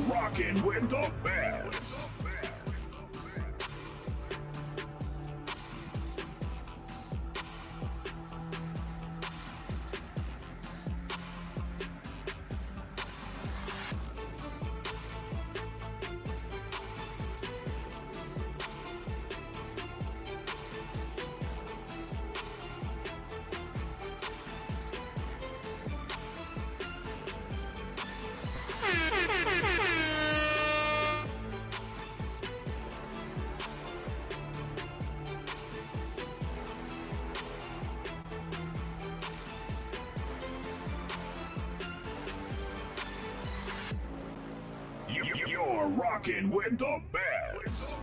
rocking with the best. You're rocking with the best.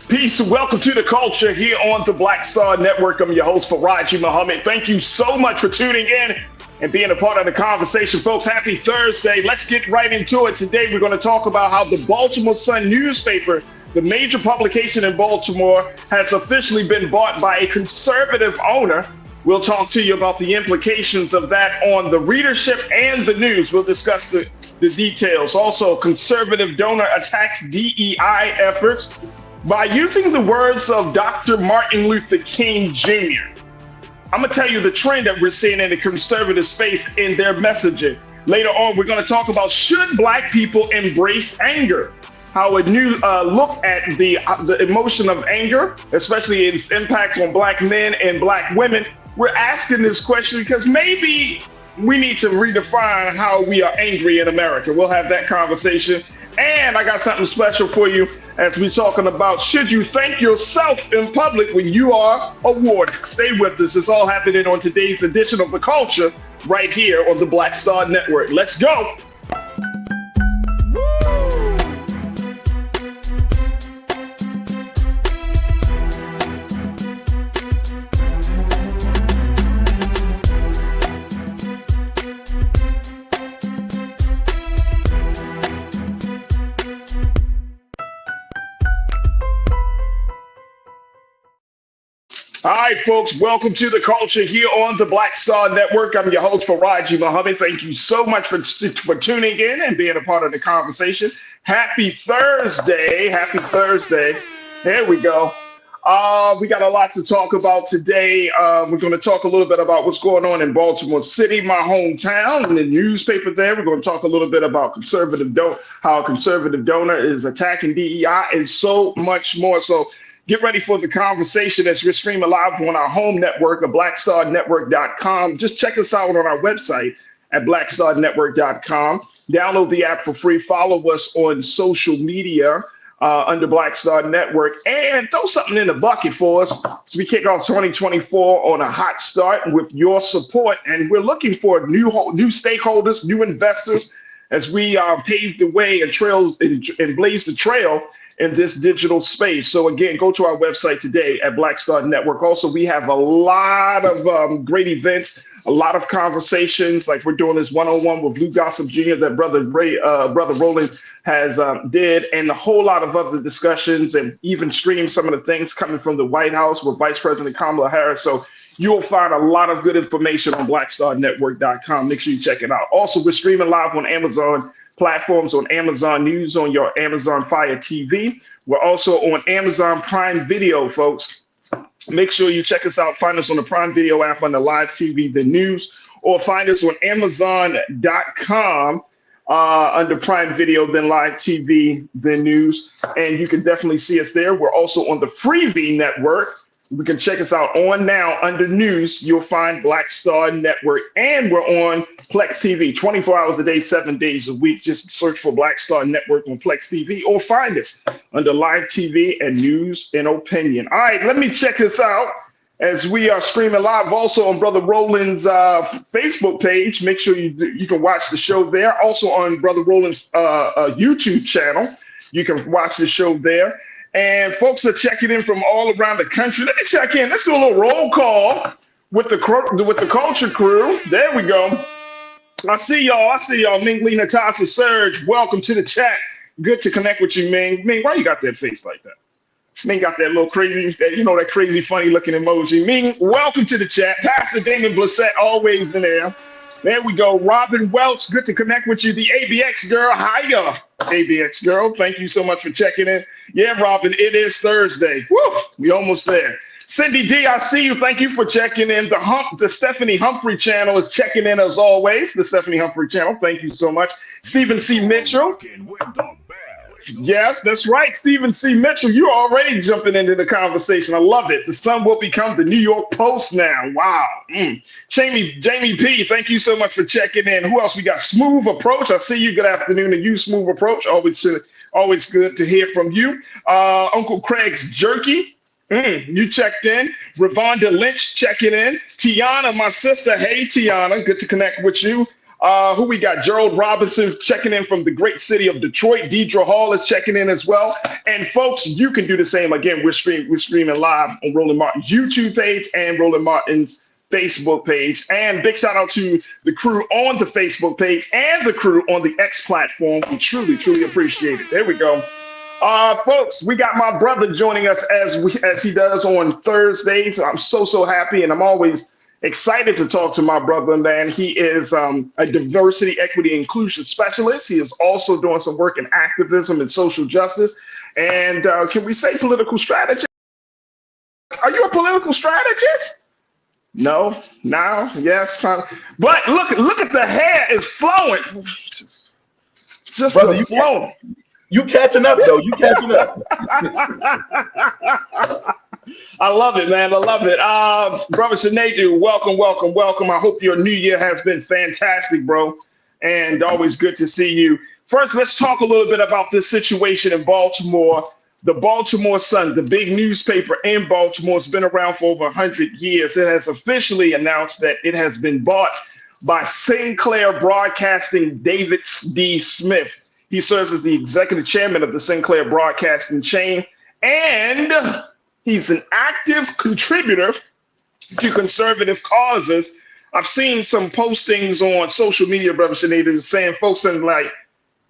Peace and welcome to the culture here on the Black Star Network. I'm your host, Farajii Muhammad. Thank you so much for tuning in and being a part of the conversation, folks. Happy Thursday. Let's get right into it. Today, we're going to talk about how the Baltimore Sun newspaper, the major publication in Baltimore, has officially been bought by a conservative owner. We'll talk to you about the implications of that on the readership and the news. We'll discuss the details. Also, conservative donor attacks DEI efforts by using the words of Dr. Martin Luther King Jr. I'm going to tell you the trend that we're seeing in the conservative space in their messaging. Later on, we're going to talk about should Black people embrace anger? How a new look at the emotion of anger, especially its impact on Black men and Black women. We're asking this question because maybe we need to redefine how we are angry in America. We'll have that conversation. And I got something special for you as we're talking about should you thank yourself in public when you are awarded. Stay with us. It's all happening on today's edition of The Culture right here on the Black Star Network. Let's go. All right, folks, welcome to the culture here on the Black Star Network. I'm your host, Farajii Muhammad. Thank you so much for tuning in and being a part of the conversation. Happy Thursday. Happy Thursday. There we go. We got a lot to talk about today. We're going to talk a little bit about what's going on in Baltimore City, my hometown, and the newspaper there. We're going to talk a little bit about how a conservative donor is attacking DEI and so much more. So get ready for the conversation as we're streaming live on our home network, at blackstarnetwork.com. Just check us out on our website at blackstarnetwork.com. Download the app for free. Follow us on social media under Black Star Network, and throw something in the bucket for us as we kick off 2024 on a hot start with your support. And we're looking for new stakeholders, new investors, as we pave the way and blaze the trail in this digital space. So again, go to our website today at Black Star Network. Also, we have a lot of great events, a lot of conversations, like we're doing this one-on-one with Blue Gossip Jr. that Brother Roland has did, and a whole lot of other discussions, and even stream some of the things coming from the White House with Vice President Kamala Harris. So you'll find a lot of good information on blackstarnetwork.com. Make sure you check it out. Also, we're streaming live on Amazon platforms, on Amazon News, on your Amazon Fire TV. We're also on Amazon Prime Video, folks. Make sure you check us out. Find us on the Prime Video app, on the live TV, the news, or find us on Amazon.com under Prime Video, then Live TV, then News. And you can definitely see us there. We're also on the Freevee Network. You can check us out on now under News. You'll find Black Star Network, and we're on Plex TV 24 hours a day, 7 days a week. Just search for Black Star Network on Plex TV or find us under Live TV and News and Opinion. All right, let me check this out as we are streaming live also on Brother Roland's Facebook page. Make sure you can watch the show there. Also on Brother Roland's YouTube channel, you can watch the show there. And folks are checking in from all around the country. Let me check in. Let's do a little roll call with the culture crew. There we go. I see y'all. Ming, Lee, Natasha, Serge. Welcome to the chat. Good to connect with you, Ming. Ming, why you got that face like that? Ming got that little crazy, that crazy, funny looking emoji. Ming, welcome to the chat. Pastor Damon Blissett, always in there. There we go. Robin Welch, good to connect with you. The ABX girl. Hiya, ABX girl. Thank you so much for checking in. Yeah, Robin, it is Thursday. Woo, we almost there. Cindy D, I see you. Thank you for checking in. The Stephanie Humphrey channel is checking in as always. The Stephanie Humphrey channel. Thank you so much. Stephen C. Mitchell. Yes, that's right. Stephen C. Mitchell, you're already jumping into the conversation. I love it. The Sun will become the New York Post now. Wow. Jamie P., thank you so much for checking in. Who else we got? Smooth Approach. I see you. Good afternoon to you, Smooth Approach. Always good to hear from you. Uncle Craig's Jerky. You checked in. Ravonda Lynch checking in. Tiana, my sister. Hey, Tiana. Good to connect with you. Who we got? Gerald Robinson checking in from the great city of Detroit. Deidre Hall is checking in as well. And folks, you can do the same. Again, we're streaming live on Roland Martin's YouTube page and Roland Martin's Facebook page. And big shout out to the crew on the Facebook page and the crew on the X platform. We truly, truly appreciate it. There we go. Folks, we got my brother joining us as he does on Thursdays. I'm so happy, and I'm always excited to talk to my brother, man. He is a diversity, equity, inclusion specialist. He is also doing some work in activism and social justice. And can we say political strategist? Are you a political strategist? No, now, yes. But look at the hair is flowing. Just brother, flowing. You catching up, though. You catching up. I love it, man. I love it. Brother Sinedu, welcome. I hope your new year has been fantastic, bro. And always good to see you. First, let's talk a little bit about this situation in Baltimore. The Baltimore Sun, the big newspaper in Baltimore, has been around for over 100 years. It has officially announced that it has been bought by Sinclair Broadcasting David D. Smith. He serves as the executive chairman of the Sinclair Broadcasting chain, and he's an active contributor to conservative causes. I've seen some postings on social media, Brother Sinedu, saying folks saying like,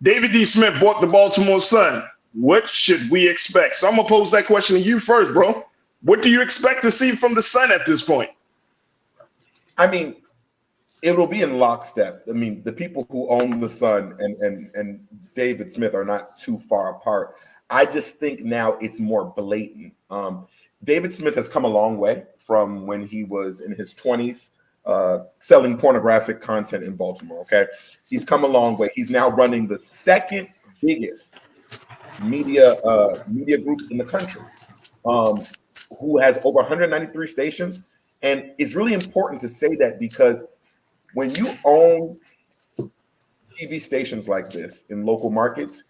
David D. Smith bought the Baltimore Sun. What should we expect? So I'm going to pose that question to you first, bro. What do you expect to see from the Sun at this point? I mean, it will be in lockstep. I mean, the people who own the Sun and David Smith are not too far apart. I just think now it's more blatant. David Smith has come a long way from when he was in his 20s selling pornographic content in Baltimore, okay? He's come a long way. He's now running the second biggest media group in the country, who has over 193 stations. And it's really important to say that because when you own TV stations like this in local markets,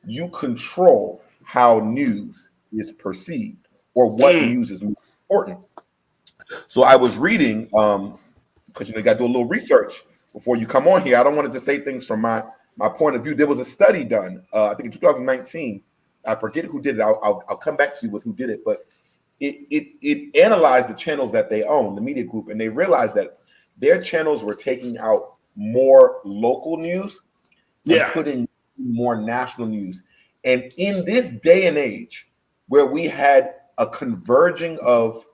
you control how news is perceived or what news is important. So I was reading, because you got to do a little research before you come on here. I don't want to just say things from my point of view. There was a study done, I think in 2019. I forget who did it. I'll come back to you with who did it, but it analyzed the channels that they own, the media group, and they realized that their channels were taking out more local news and putting more national news. And in this day and age where we had a converging of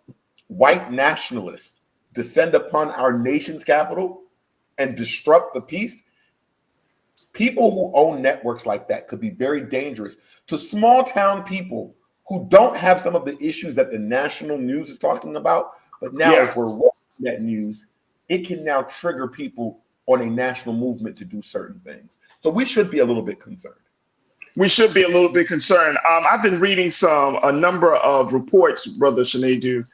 white nationalists descend upon our nation's capital and disrupt the peace, people who own networks like that could be very dangerous to small town people who don't have some of the issues that the national news is talking about. But now if we're watching that news it can now trigger people on a national movement to do certain things. So we should be a little bit concerned. We should be a little bit concerned. I've been reading a number of reports, Brother Shanadu,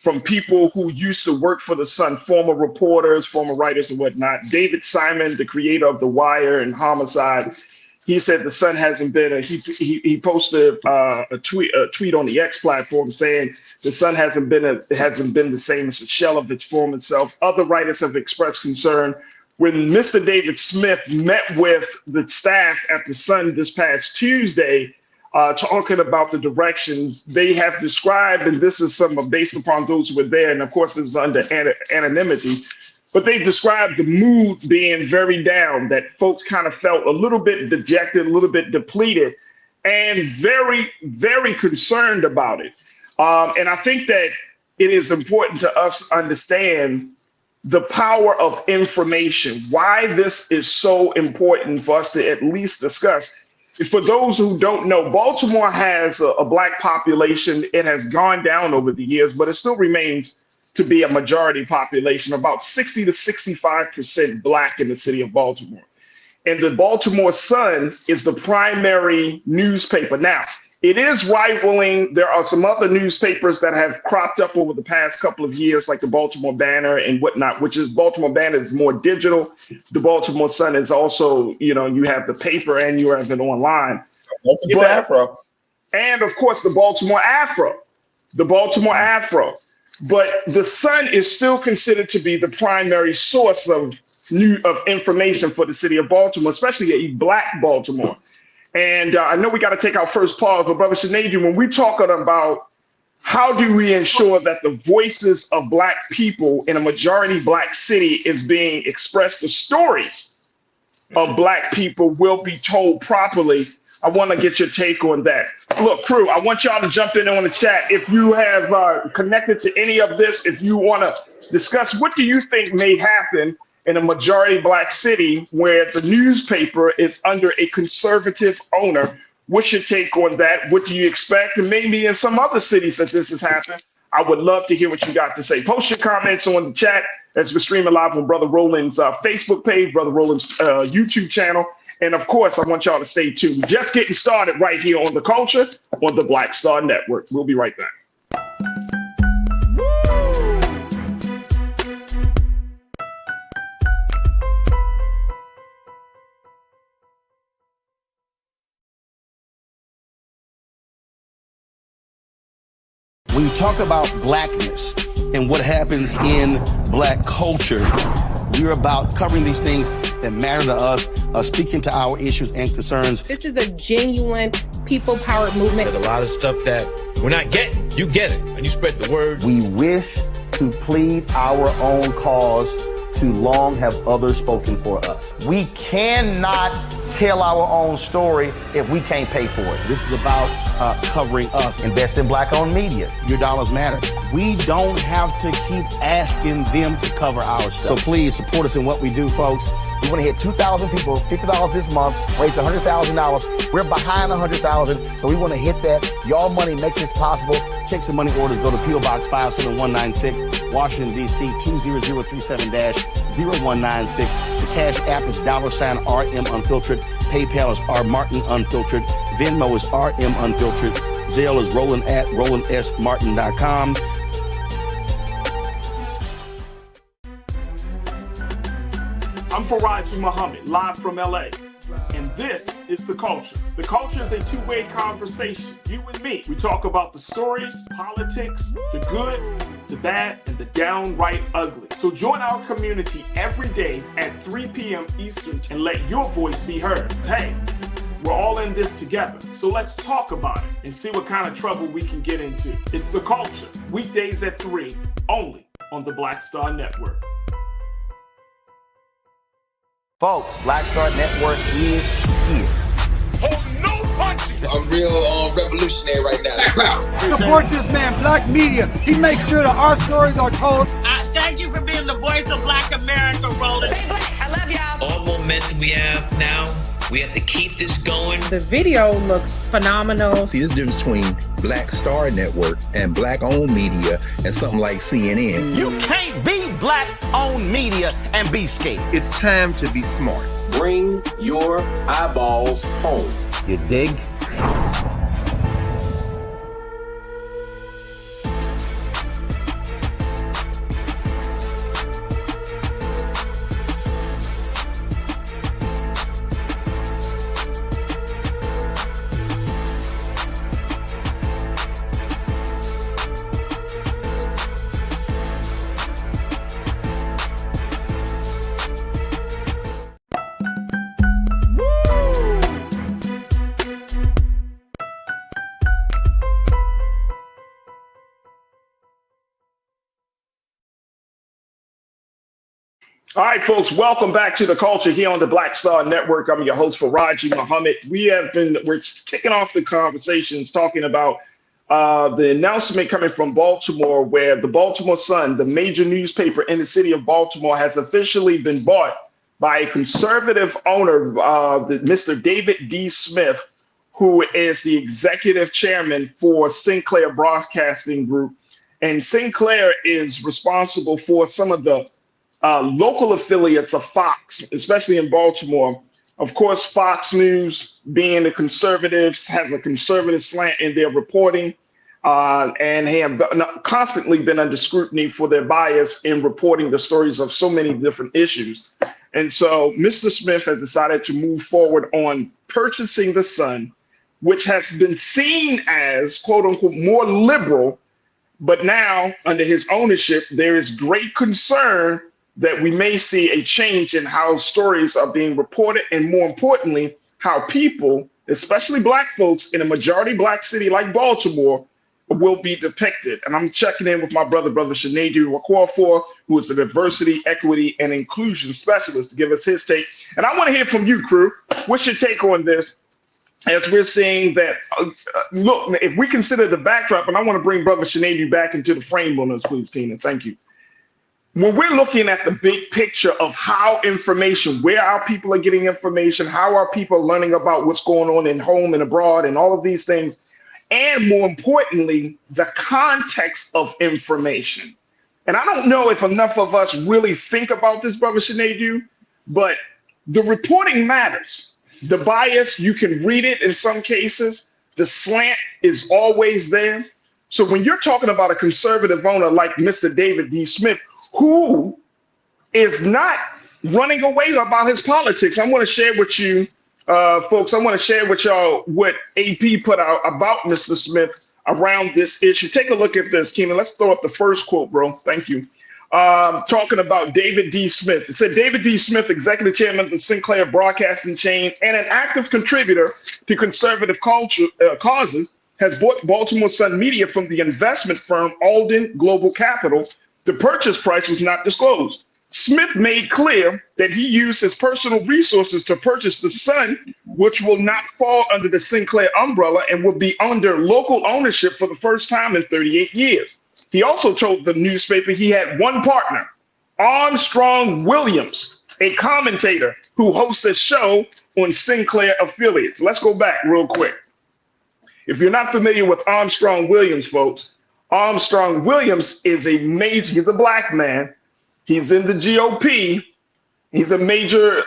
from people who used to work for the Sun, former reporters, former writers and whatnot. David Simon, the creator of The Wire and Homicide, he said the Sun hasn't been he posted a tweet on the X platform saying the Sun hasn't been the same as a shell of its former self. Other writers have expressed concern. When Mr. David Smith met with the staff at the Sun this past Tuesday, talking about the directions they have described, and this is based upon those who were there, and of course it was under anonymity, but they described the mood being very down, that folks kind of felt a little bit dejected, a little bit depleted, and very, very concerned about it. And I think that it is important to us to understand the power of information, why this is so important for us to at least discuss. For those who don't know, Baltimore has a Black population. It has gone down over the years, but it still remains to be a majority population, about 60 to 65% Black in the city of Baltimore. And the Baltimore Sun is the primary newspaper. Now, it is rivaling. There are some other newspapers that have cropped up over the past couple of years, like the Baltimore Banner and whatnot, which is Baltimore Banner is more digital. The Baltimore Sun is also, you have the paper and you have it online. Afro. And of course, the Baltimore Afro. But the Sun is still considered to be the primary source of information for the city of Baltimore, especially a Black Baltimore. And I know we got to take our first pause, but Brother Shanadu, when we talk about how do we ensure that the voices of Black people in a majority Black city is being expressed, the stories of Black people will be told properly. I want to get your take on that. Look, crew, I want y'all to jump in on the chat. If you have connected to any of this, if you want to discuss, what do you think may happen in a majority Black city where the newspaper is under a conservative owner? What's your take on that? What do you expect? And maybe in some other cities that this has happened. I would love to hear what you got to say. Post your comments on the chat as we're streaming live on Brother Roland's Facebook page, Brother Roland's YouTube channel. And of course, I want y'all to stay tuned. Just getting started right here on The Culture on the Black Star Network. We'll be right back. When you talk about Blackness and what happens in Black culture, we're about covering these things that matter to us, speaking to our issues and concerns. This is a genuine people-powered movement. There's a lot of stuff that we're not getting. You get it, and you spread the word. We wish to plead our own cause. Too long have others spoken for us. We cannot tell our own story if we can't pay for it. This is about covering us. Invest in Black-owned media. Your dollars matter. We don't have to keep asking them to cover our stuff. So please support us in what we do, folks. We want to hit 2,000 people, $50 this month, raise $100,000. We're behind 100,000, so we want to hit that. Y'all money makes this possible. Check some money orders. Go to P.O. Box 57196, Washington, D.C. 20037-0196. The Cash App is $RM Unfiltered. PayPal is R Martin Unfiltered. Venmo is RM Unfiltered. Zelle is Roland at RolandSMartin.com. I'm Farajii Muhammad, live from LA. And this is The Culture. The Culture is a two-way conversation. You and me. We talk about the stories, politics, the good, the bad, and the downright ugly. So join our community every day at 3 p.m. Eastern and let your voice be heard. Hey, we're all in this together. So let's talk about it and see what kind of trouble we can get into. It's The Culture. Weekdays at 3, only on the Black Star Network. Folks, Black Star Network is here. Oh, no punching! I'm real revolutionary right now. Support this man, Black Media. He makes sure that our stories are told. Thank you for being the voice of Black America, Roland. Stay Black. I love y'all. All momentum we have now We have to keep this going. The video looks phenomenal. See, there's a difference between Black Star Network and Black-owned media and something like CNN. You can't be Black-owned media and be scared. It's time to be smart. Bring your eyeballs home. You dig? All right, folks, welcome back to The Culture here on the Black Star Network. I'm your host, Farajii Muhammad. We're kicking off the conversations talking about the announcement coming from Baltimore, where the Baltimore Sun, the major newspaper in the city of Baltimore, has officially been bought by a conservative owner, Mr. David D. Smith, who is the executive chairman for Sinclair Broadcasting Group. And Sinclair is responsible for some of the local affiliates of Fox, especially in Baltimore. Of course, Fox News, being the conservatives, has a conservative slant in their reporting, and have constantly been under scrutiny for their bias in reporting the stories of so many different issues. And so Mr. Smith has decided to move forward on purchasing the Sun, which has been seen as, quote unquote, more liberal. But now, under his ownership, there is great concern that we may see a change in how stories are being reported, and more importantly, how people, especially Black folks in a majority Black city like Baltimore, will be depicted. And I'm checking in with my brother Sinedu Okorafor, who is a diversity, equity, and inclusion specialist, to give us his take. And I want to hear from you, crew. What's your take on this? As we're seeing that, look, if we consider the backdrop, and I want to bring brother Sinedu back into the frame on us, please, Keenan. Thank you. When we're looking at the big picture of how information, where our people are getting information, how our people learning about what's going on in home and abroad and all of these things, and more importantly, the context of information. And I don't know if enough of us really think about this, brother Sinedu, but the reporting matters. The bias, you can read it in some cases. The slant is always there. So when you're talking about a conservative owner like Mr. David D. Smith, who is not running away about his politics, I want to share with you, folks, I want to share with y'all what AP put out about Mr. Smith around this issue. Take a look at this, Keenan. Let's throw up the first quote, bro. Thank you. Talking about David D. Smith. It said, David D. Smith, executive chairman of the Sinclair Broadcasting chain and an active contributor to conservative culture causes, has bought Baltimore Sun Media from the investment firm Alden Global Capital. The purchase price was not disclosed. Smith made clear that he used his personal resources to purchase the Sun, which will not fall under the Sinclair umbrella and will be under local ownership for the first time in 38 years. He also told the newspaper he had one partner, Armstrong Williams, a commentator who hosts a show on Sinclair affiliates. Let's go back real quick. If you're not familiar with Armstrong Williams, folks, Armstrong Williams is he's a Black man. He's in the GOP. He's a major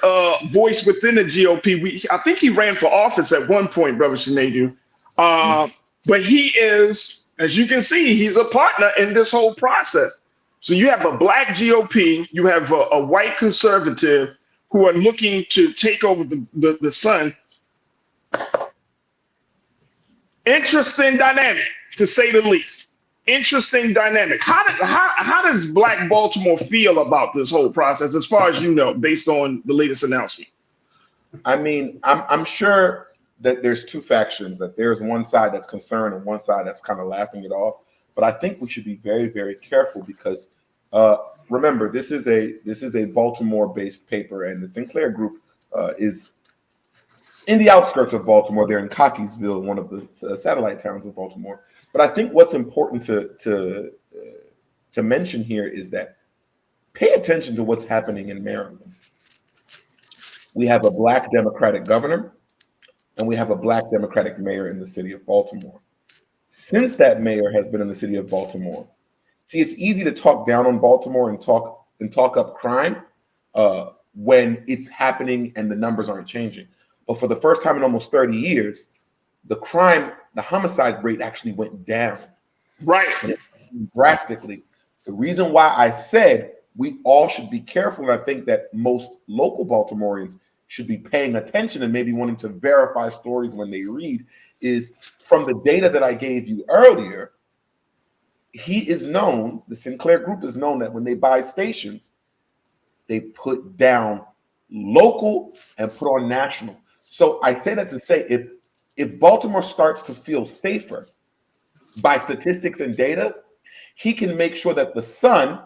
voice within the GOP. I think he ran for office at one point, brother Sinedu. But he is, as you can see, he's a partner in this whole process. So you have a Black GOP, you have a white conservative who are looking to take over the Sun. Interesting dynamic, to say the least. Interesting dynamic. How does Black Baltimore feel about this whole process, as far as you know, based on the latest announcement? I mean, I'm sure that there's two factions, that there's one side that's concerned and one side that's kind of laughing it off. But I think we should be very, very careful because remember, this is a Baltimore-based paper, and the Sinclair Group is in the outskirts of Baltimore. They're in Cockeysville, one of the satellite towns of Baltimore. But I think what's important to mention here is that pay attention to what's happening in Maryland. We have a Black Democratic governor, and we have a Black Democratic mayor in the city of Baltimore. Since that mayor has been in the city of Baltimore, see, it's easy to talk down on Baltimore and talk up crime when it's happening and the numbers aren't changing. But for the first time in almost 30 years, the homicide rate actually went down. Right. Drastically. The reason why I said we all should be careful, and I think that most local Baltimoreans should be paying attention and maybe wanting to verify stories when they read, is from the data that I gave you earlier. The Sinclair Group is known that when they buy stations, they put down local and put on national. So I say that to say, if Baltimore starts to feel safer by statistics and data, he can make sure that the Sun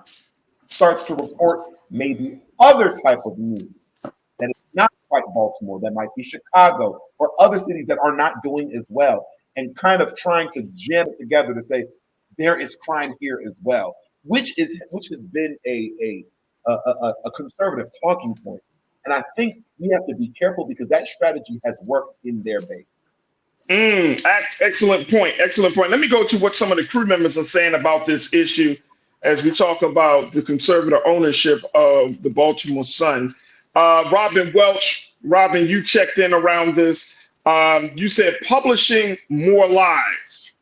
starts to report maybe other type of news that is not quite Baltimore, that might be Chicago or other cities that are not doing as well, and kind of trying to jam it together to say there is crime here as well, which has been a conservative talking point. And I think we have to be careful because that strategy has worked in their base. Excellent point. Excellent point. Let me go to what some of the crew members are saying about this issue as we talk about the conservative ownership of the Baltimore Sun. Robin Welch, you checked in around this. You said publishing more lies.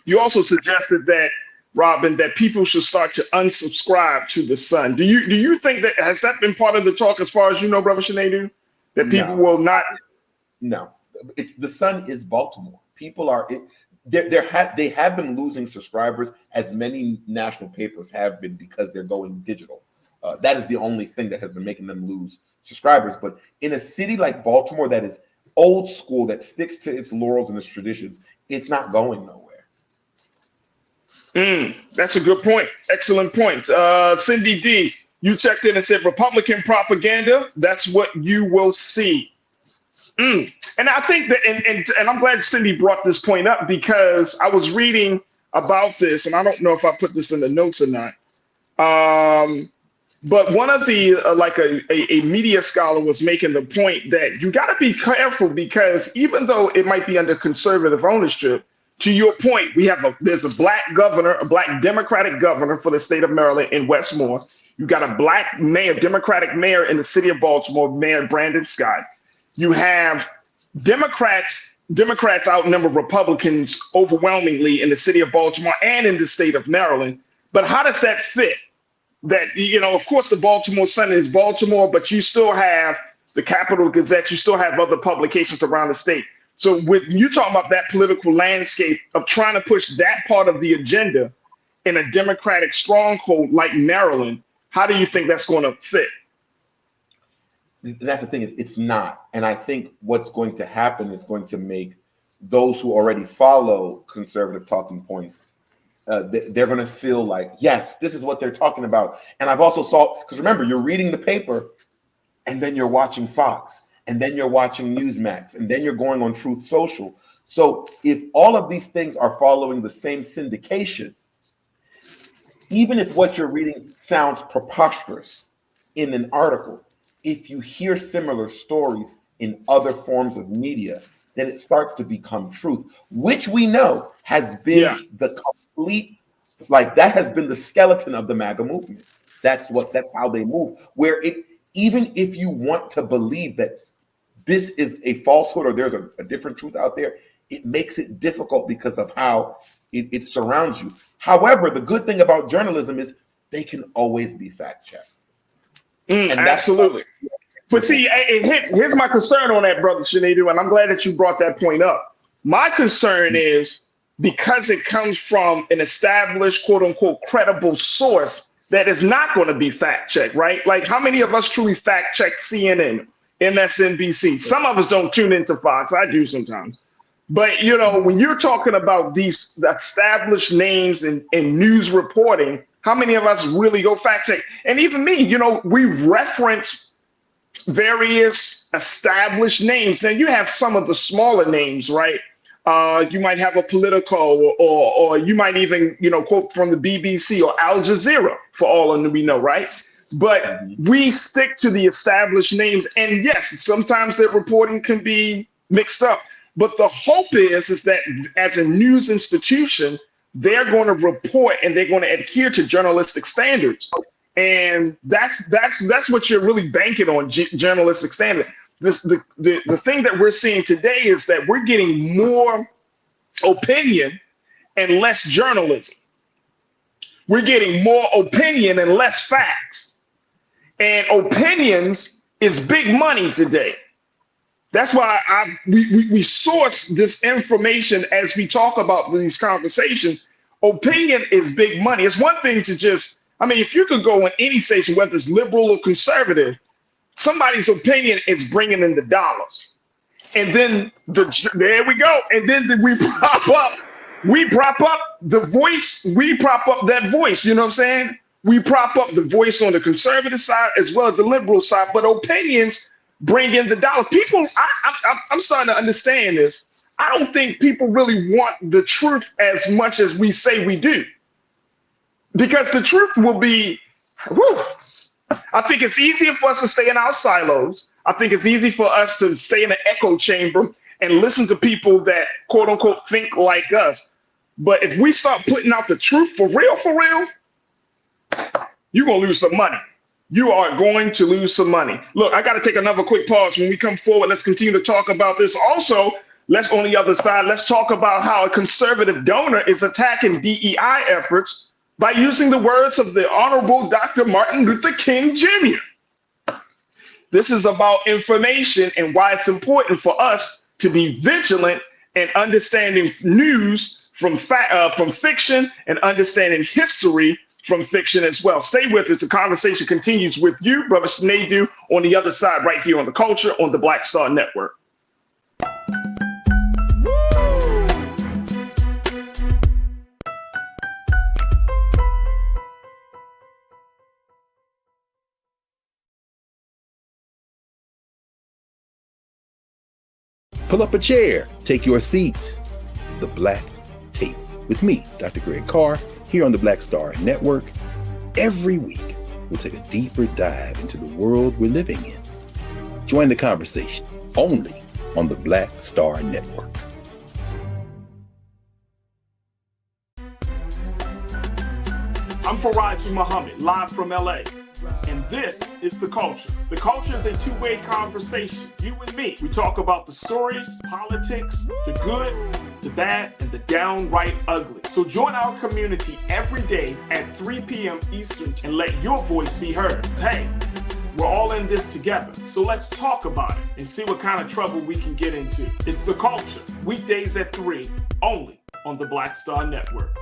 You also suggested that, Robin, that people should start to unsubscribe to the Sun. Do you think that has that been part of the talk as far as you know, Brother Shanadu? That people will not? No. The Sun is Baltimore. People are they have been losing subscribers, as many national papers have been, because they're going digital. That is the only thing that has been making them lose subscribers. But in a city like Baltimore that is old school, that sticks to its laurels and its traditions, it's not going nowhere. That's a good point. Excellent point. Cindy D, you checked in and said Republican propaganda. That's what you will see. And I think that, and I'm glad Cindy brought this point up, because I was reading about this, and I don't know if I put this in the notes or not. But one of the, a media scholar was making the point that you got to be careful, because even though it might be under conservative ownership, to your point, there's a black governor, a black Democratic governor for the state of Maryland in Westmore. You got a black mayor, Democratic mayor in the city of Baltimore, Mayor Brandon Scott. You have Democrats outnumber Republicans overwhelmingly in the city of Baltimore and in the state of Maryland. But how does that fit? That, of course, the Baltimore Sun is Baltimore, but you still have the Capital Gazette, you still have other publications around the state. So with you talking about that political landscape of trying to push that part of the agenda in a Democratic stronghold like Maryland, how do you think that's going to fit? That's the thing, it's not. And I think what's going to happen is going to make those who already follow conservative talking points, they're going to feel like, yes, this is what they're talking about. And I've also saw, because remember, you're reading the paper and then you're watching Fox, and then you're watching Newsmax, and then you're going on Truth Social. So if all of these things are following the same syndication, even if what you're reading sounds preposterous in an article, if you hear similar stories in other forms of media, then it starts to become truth, which we know has been the complete, that has been the skeleton of the MAGA movement. That's how they move. Where even if you want to believe that this is a falsehood or there's a different truth out there, it makes it difficult because of how it surrounds you. However, the good thing about journalism is they can always be fact-checked. Absolutely. But see, here's my concern on that, Brother Shanadu, and I'm glad that you brought that point up. My concern is because it comes from an established, quote unquote, credible source that is not going to be fact-checked, right? Like, how many of us truly fact-check CNN, MSNBC? Some of us don't tune into Fox. I do sometimes. But, when you're talking about these established names in news reporting, how many of us really go fact-check? And even me, we reference various established names. Now, you have some of the smaller names, right? You might have a Politico, or you might even, quote from the BBC or Al Jazeera, for all of them we know, right? but we stick to the established names. And yes, sometimes their reporting can be mixed up. But the hope is that as a news institution, they're going to report and they're going to adhere to journalistic standards. And that's what you're really banking on, journalistic standards. The thing that we're seeing today is that we're getting more opinion and less journalism. We're getting more opinion and less facts. And opinions is big money today. That's why we source this information as we talk about these conversations. Opinion is big money. It's one thing to just, I mean, if you could go on any station, whether it's liberal or conservative, somebody's opinion is bringing in the dollars. And then there we go. And then we prop up the voice. We prop up that voice. You know what I'm saying? We prop up the voice on the conservative side as well as the liberal side. But opinions bring in the dollars. People, I'm starting to understand this. I don't think people really want the truth as much as we say we do. Because the truth will be, whew, I think it's easier for us to stay in our silos. I think it's easy for us to stay in an echo chamber and listen to people that quote unquote think like us. But if we start putting out the truth for real, you're going to lose some money. You are going to lose some money. Look, I got to take another quick pause. When we come forward, let's continue to talk about this. Also, let's on the other side, let's talk about how a conservative donor is attacking DEI efforts by using the words of the Honorable Dr. Martin Luther King Jr. This is about information and why it's important for us to be vigilant and understanding news from fiction and understanding history from fiction as well. Stay with us. The conversation continues with you, Brother Nadu, on the other side, right here on The Culture on the Black Star Network. Pull up a chair, take your seat. The Black Tape with me, Dr. Greg Carr, here on the Black Star Network. Every week, we'll take a deeper dive into the world we're living in. Join the conversation only on the Black Star Network. I'm Farajii Muhammad, live from LA. And this is The Culture. The Culture is a two-way conversation. You and me. We talk about the stories, politics, the good, the bad, and the downright ugly. So join our community every day at 3 p.m. Eastern and let your voice be heard. Hey, we're all in this together. So let's talk about it and see what kind of trouble we can get into. It's The Culture, weekdays at 3, only on the Black Star Network.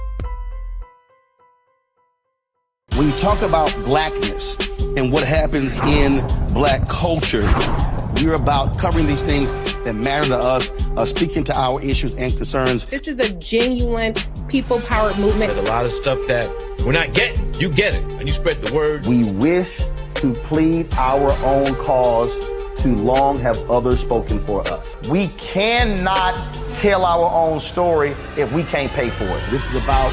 When you talk about blackness and what happens in black culture, we're about covering these things that matter to us, speaking to our issues and concerns. This is a genuine people-powered movement. There's a lot of stuff that we're not getting. You get it, and you spread the word. We wish to plead our own cause. Too long have others spoken for us. We cannot tell our own story if we can't pay for it. This is about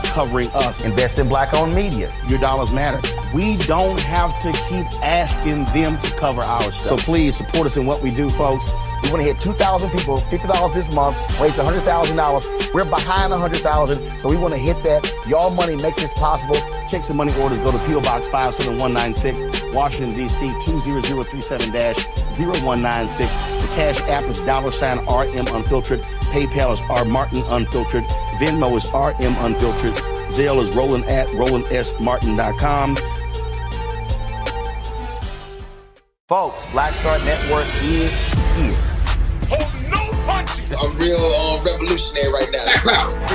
covering us. Invest in black-owned media. Your dollars matter. We don't have to keep asking them to cover our stuff. So please support us in what we do, folks. We want to hit 2,000 people, $50 this month, raise $100,000. We're behind 100,000, so we want to hit that. Y'all money makes this possible. Check some money orders. Go to P.O. Box 57196, Washington, D.C. 20037-0196. The Cash App is $RM Unfiltered. PayPal is R Martin Unfiltered. Venmo is RM Unfiltered. Zelle is Roland at RolandSMartin.com. Folks, Black Star Network is here. Hold no punches. I'm real revolutionary right now.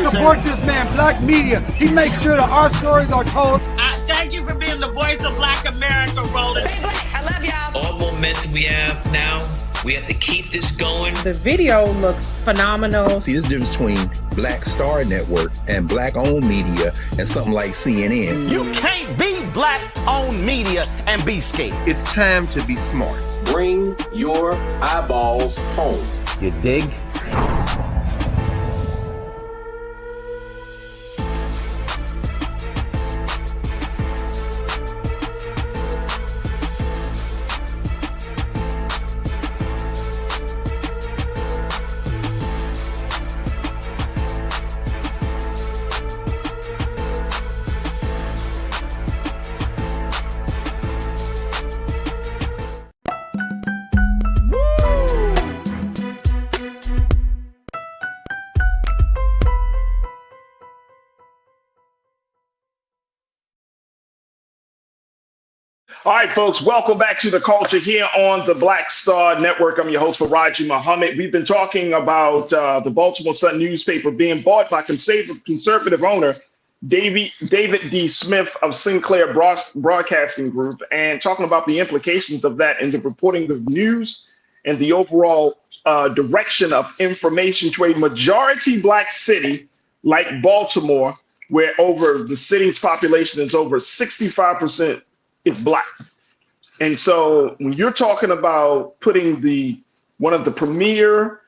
Support this man, Black Media. He makes sure that our stories are told. Thank you for being the voice of Black America, Roland. Stay black. I love y'all. All momentum we have now, we have to keep this going. The video looks phenomenal. See, this difference between Black Star Network and black-owned media and something like CNN. You can't be black-owned media and be scared. It's time to be smart. Bring your eyeballs home. You dig? All right, folks, welcome back to The Culture here on the Black Star Network. I'm your host, Farajii Muhammad. We've been talking about the Baltimore Sun newspaper being bought by conservative owner David D. Smith of Sinclair Broadcasting Group, and talking about the implications of that in the reporting of news and the overall direction of information to a majority Black city like Baltimore, where over the city's population is over 65% is Black. And so when you're talking about putting one of the premier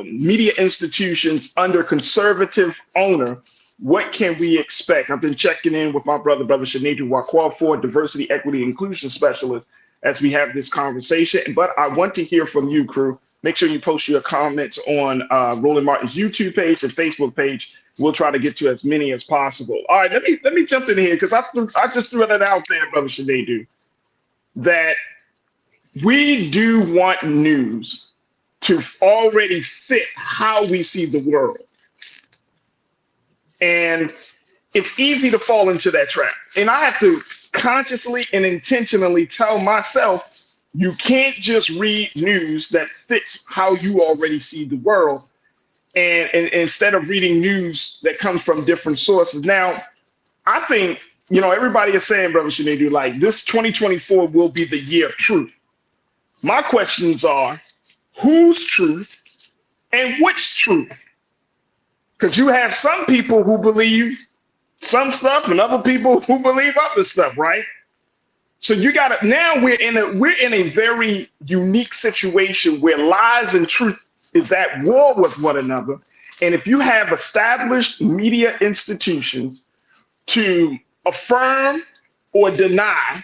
media institutions under conservative owner, what can we expect? I've been checking in with my brother Shanedu Wakwal Ford, diversity, equity, inclusion specialist, as we have this conversation. But I want to hear from you, crew. Make sure you post your comments on Roland Martin's YouTube page and Facebook page. We'll try to get to as many as possible. All right, let me jump in here, because I just threw it out there, brother Shanedu, that we do want news to already fit how we see the world. And it's easy to fall into that trap. And I have to consciously and intentionally tell myself, you can't just read news that fits how you already see the world, and instead of reading news that comes from different sources. Now, I think, everybody is saying, brother Shanedu, like, this 2024 will be the year of truth. My questions are, whose truth and which truth? Because you have some people who believe some stuff and other people who believe other stuff, right? So now we're in a very unique situation where lies and truth is at war with one another. And if you have established media institutions to affirm or deny,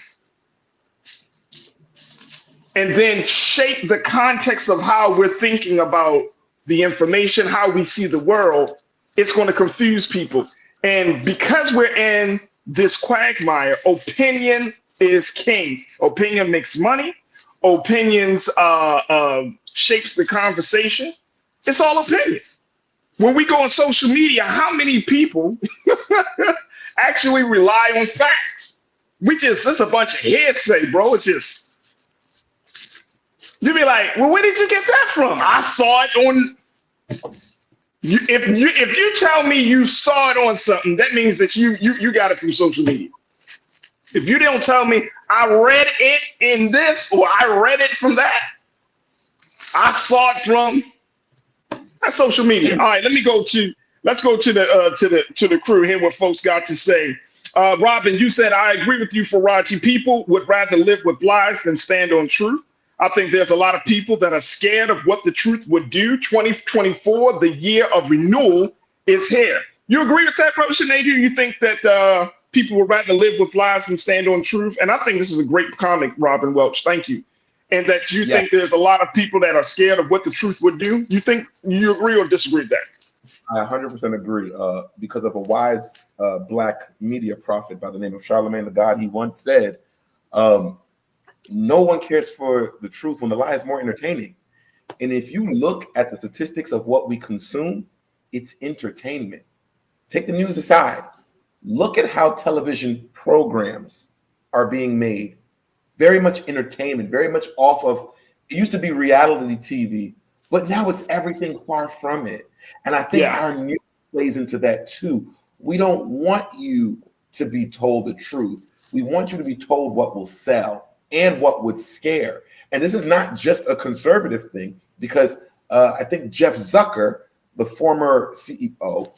and then shape the context of how we're thinking about the information, how we see the world, it's going to confuse people. And because we're in this quagmire, opinion is king. Opinion makes money. Opinions shapes the conversation. It's all opinion. When we go on social media, how many people actually rely on facts? It's a bunch of hearsay, bro. It's just, you be like, well, where did you get that from? I saw it on. If you tell me you saw it on something, that means that you got it from social media. If you don't tell me I read it in this or I read it from that, I saw it from social media. All right, let's go to the crew here. What folks got to say. Robin, you said, I agree with you, Farajii. People would rather live with lies than stand on truth. I think there's a lot of people that are scared of what the truth would do. 2024, the year of renewal, is here. You agree with that, brother Shanedu? You think that people would rather live with lies than stand on truth? And I think this is a great comment, Robin Welch. Thank you. And that you think there's a lot of people that are scared of what the truth would do. You agree or disagree with that? I 100% agree. Because of a wise Black media prophet by the name of Charlemagne the God, he once said, no one cares for the truth when the lie is more entertaining. And if you look at the statistics of what we consume, it's entertainment. Take the news aside. Look at how television programs are being made. Very much entertainment, very much off of, it used to be reality TV, but now it's everything far from it. And I think our news plays into that too. We don't want you to be told the truth. We want you to be told what will sell and what would scare. And this is not just a conservative thing, because I think Jeff Zucker, the former CEO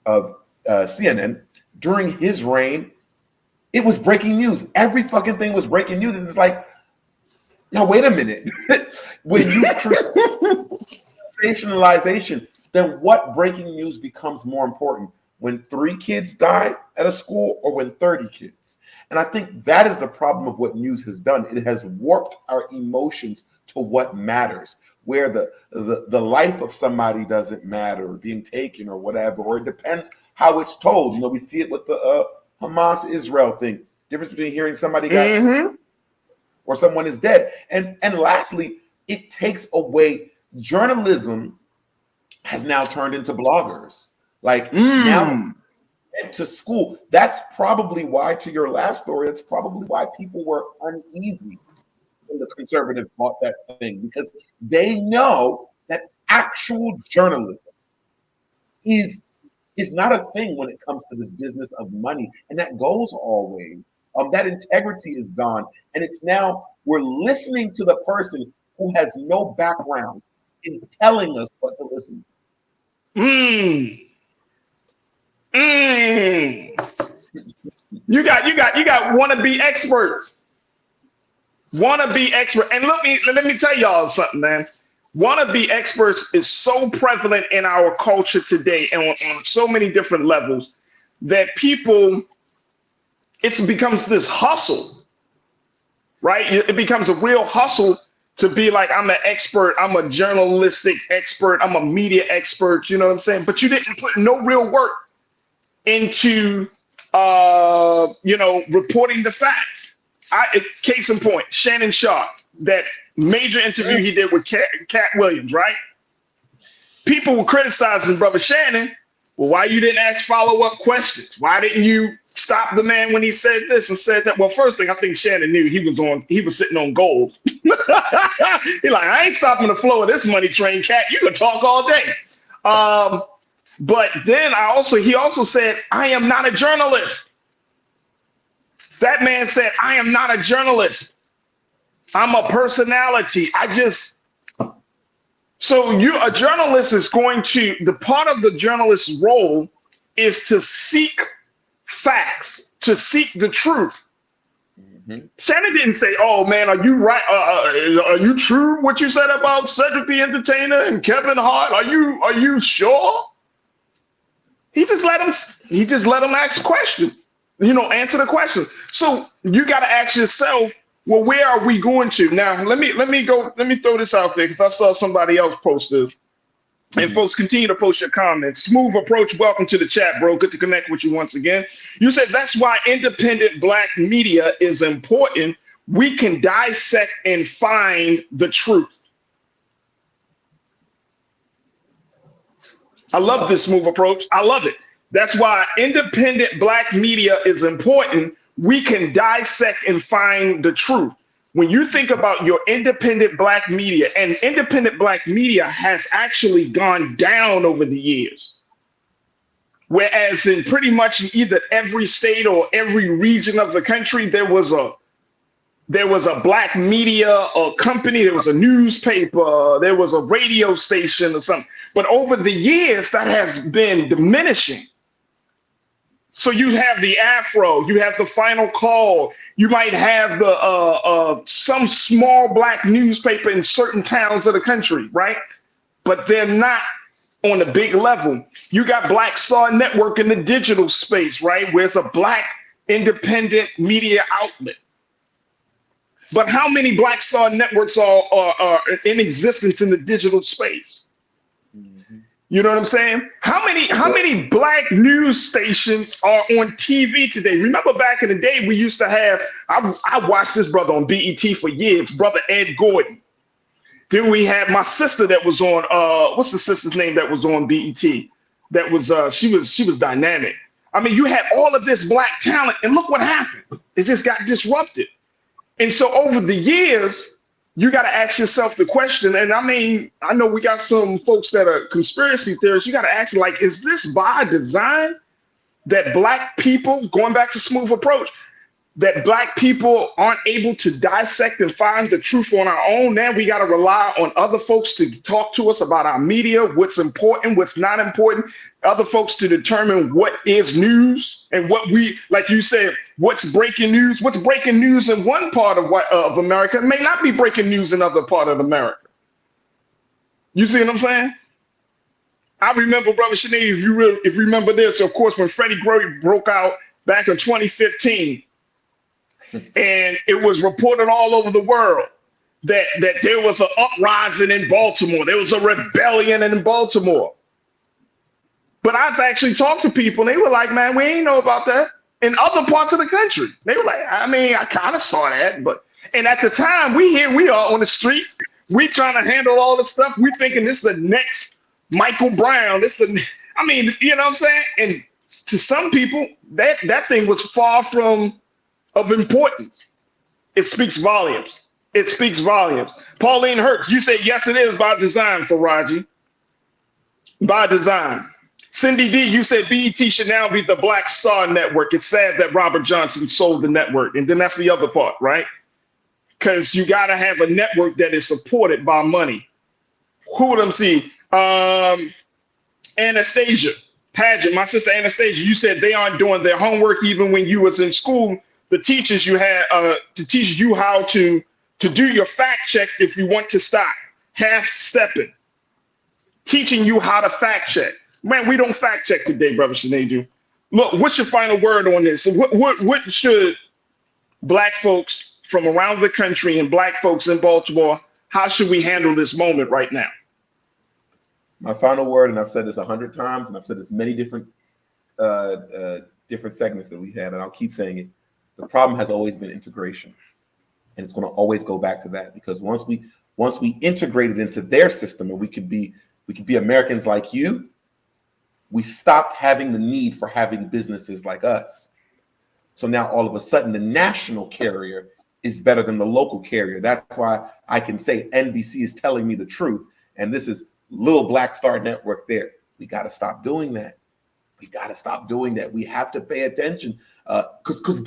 of CNN, during his reign, it was breaking news. Every fucking thing was breaking news. And it's like, now wait a minute. When you create sensationalization, then what breaking news becomes more important? When 3 kids die at a school or when 30 kids? And I think that is the problem of what news has done. It has warped our emotions to what matters, where the life of somebody doesn't matter, or being taken or whatever, or it depends how it's told. We see it with the Hamas-Israel thing. Difference between hearing somebody got or someone is dead. And lastly, it takes away, journalism has now turned into bloggers. Like now went to school. That's probably why, to your last story, that's probably why people were uneasy when the conservatives bought that thing, because they know that actual journalism is not a thing when it comes to this business of money, and that goes always. That integrity is gone, and it's now we're listening to the person who has no background in telling us what to listen to. You got wannabe experts. Wannabe expert, and let me tell y'all something, man. Wannabe experts is so prevalent in our culture today, and on so many different levels, that people, it becomes this hustle, right? It becomes a real hustle to be like, I'm an expert, I'm a journalistic expert, I'm a media expert, you know what I'm saying? But you didn't put no real work into, reporting the facts. Case in point, Shannon Sharp, that major interview he did with Cat Williams, right? People were criticizing Brother Shannon. Well, why you didn't ask follow-up questions? Why didn't you stop the man when he said this and said that? Well, first thing, I think Shannon knew he was sitting on gold. He like, I ain't stopping the flow of this money train, Cat. You can talk all day. But then he also said, I am not a journalist. That man said, I am not a journalist. I'm a personality. A journalist is the part of the journalist's role is to seek facts, to seek the truth. Mm-hmm. Shannon didn't say, oh man, are you right? Are you true what you said about Cedric the Entertainer and Kevin Hart? Are you sure? He just let him ask questions, answer the question. So you got to ask yourself, well, where are we going to now? Let me throw this out there because I saw somebody else post this. And folks, continue to post your comments. Smooth Approach, welcome to the chat, bro. Good to connect with you once again. You said that's why independent Black media is important. We can dissect and find the truth. I love this Smooth Approach. I love it. That's why independent Black media is important. We can dissect and find the truth. When you think about your independent Black media, and independent Black media has actually gone down over the years. Whereas in pretty much either every state or every region of the country, there was a Black media company, there was a newspaper, there was a radio station or something. But over the years, that has been diminishing. So you have the Afro, you have the Final Call, you might have the some small Black newspaper in certain towns of the country, right? But they're not on a big level. You got Black Star Network in the digital space, right? Where it's a Black independent media outlet. But how many Black Star networks are in existence in the digital space? You know what I'm saying? How many Black news stations are on TV today? Remember back in the day, we used to have, I watched this brother on BET for years, Brother Ed Gordon. Then we had my sister that was on, what's the sister's name that was on BET? That was, she was dynamic. I mean, you had all of this Black talent, and look what happened. It just got disrupted. And so over the years, you got to ask yourself the question, and I mean, I know we got some folks that are conspiracy theorists. You got to ask, like, is this by design that Black people, going back to Smooth Approach, that Black people aren't able to dissect and find the truth on our own? Now we got to rely on other folks to talk to us about our media, what's important, what's not important, other folks to determine what is news and what we, like you said, what's breaking news. What's breaking news in one part of America may not be breaking news in other part of America. You see what I'm saying? I remember, Brother Sinead, if you remember this, of course, when Freddie Gray broke out back in 2015, and it was reported all over the world that there was an uprising in Baltimore. There was a rebellion in Baltimore. But I've actually talked to people, and they were like, man, we ain't know about that. In other parts of the country, they were like, I mean, I kind of saw that. And at the time, we are on the streets. We trying to handle all this stuff. We thinking this is the next Michael Brown. I mean, you know what I'm saying? And to some people, that thing was far from of importance. It speaks volumes. It speaks volumes. Pauline Hurt, you said yes, it is by design, Farajii. By design. Cindy D, you said BET should now be the Black Star Network. It's sad that Robert Johnson sold the network. And then that's the other part, right? Because you got to have a network that is supported by money. Who would them see? Anastasia Pageant, my sister Anastasia, you said they aren't doing their homework even when you was in school. The teachers you had to teach you how to do your fact check if you want to stop. Half-stepping. Teaching you how to fact check. Man, we don't fact check today, Brother Sinedu. Look, what's your final word on this? What should Black folks from around the country and Black folks in Baltimore, how should we handle this moment right now? My final word, and I've said this 100 times, and I've said this many different segments that we have, and I'll keep saying it. The problem has always been integration, and it's going to always go back to that, because once we integrate it into their system, and we could be Americans like you, we stopped having the need for having businesses like us. So now all of a sudden the national carrier is better than the local carrier. That's why I can say NBC is telling me the truth, and this is little Black Star Network there. We got to stop doing that. We got to stop doing that. We have to pay attention, because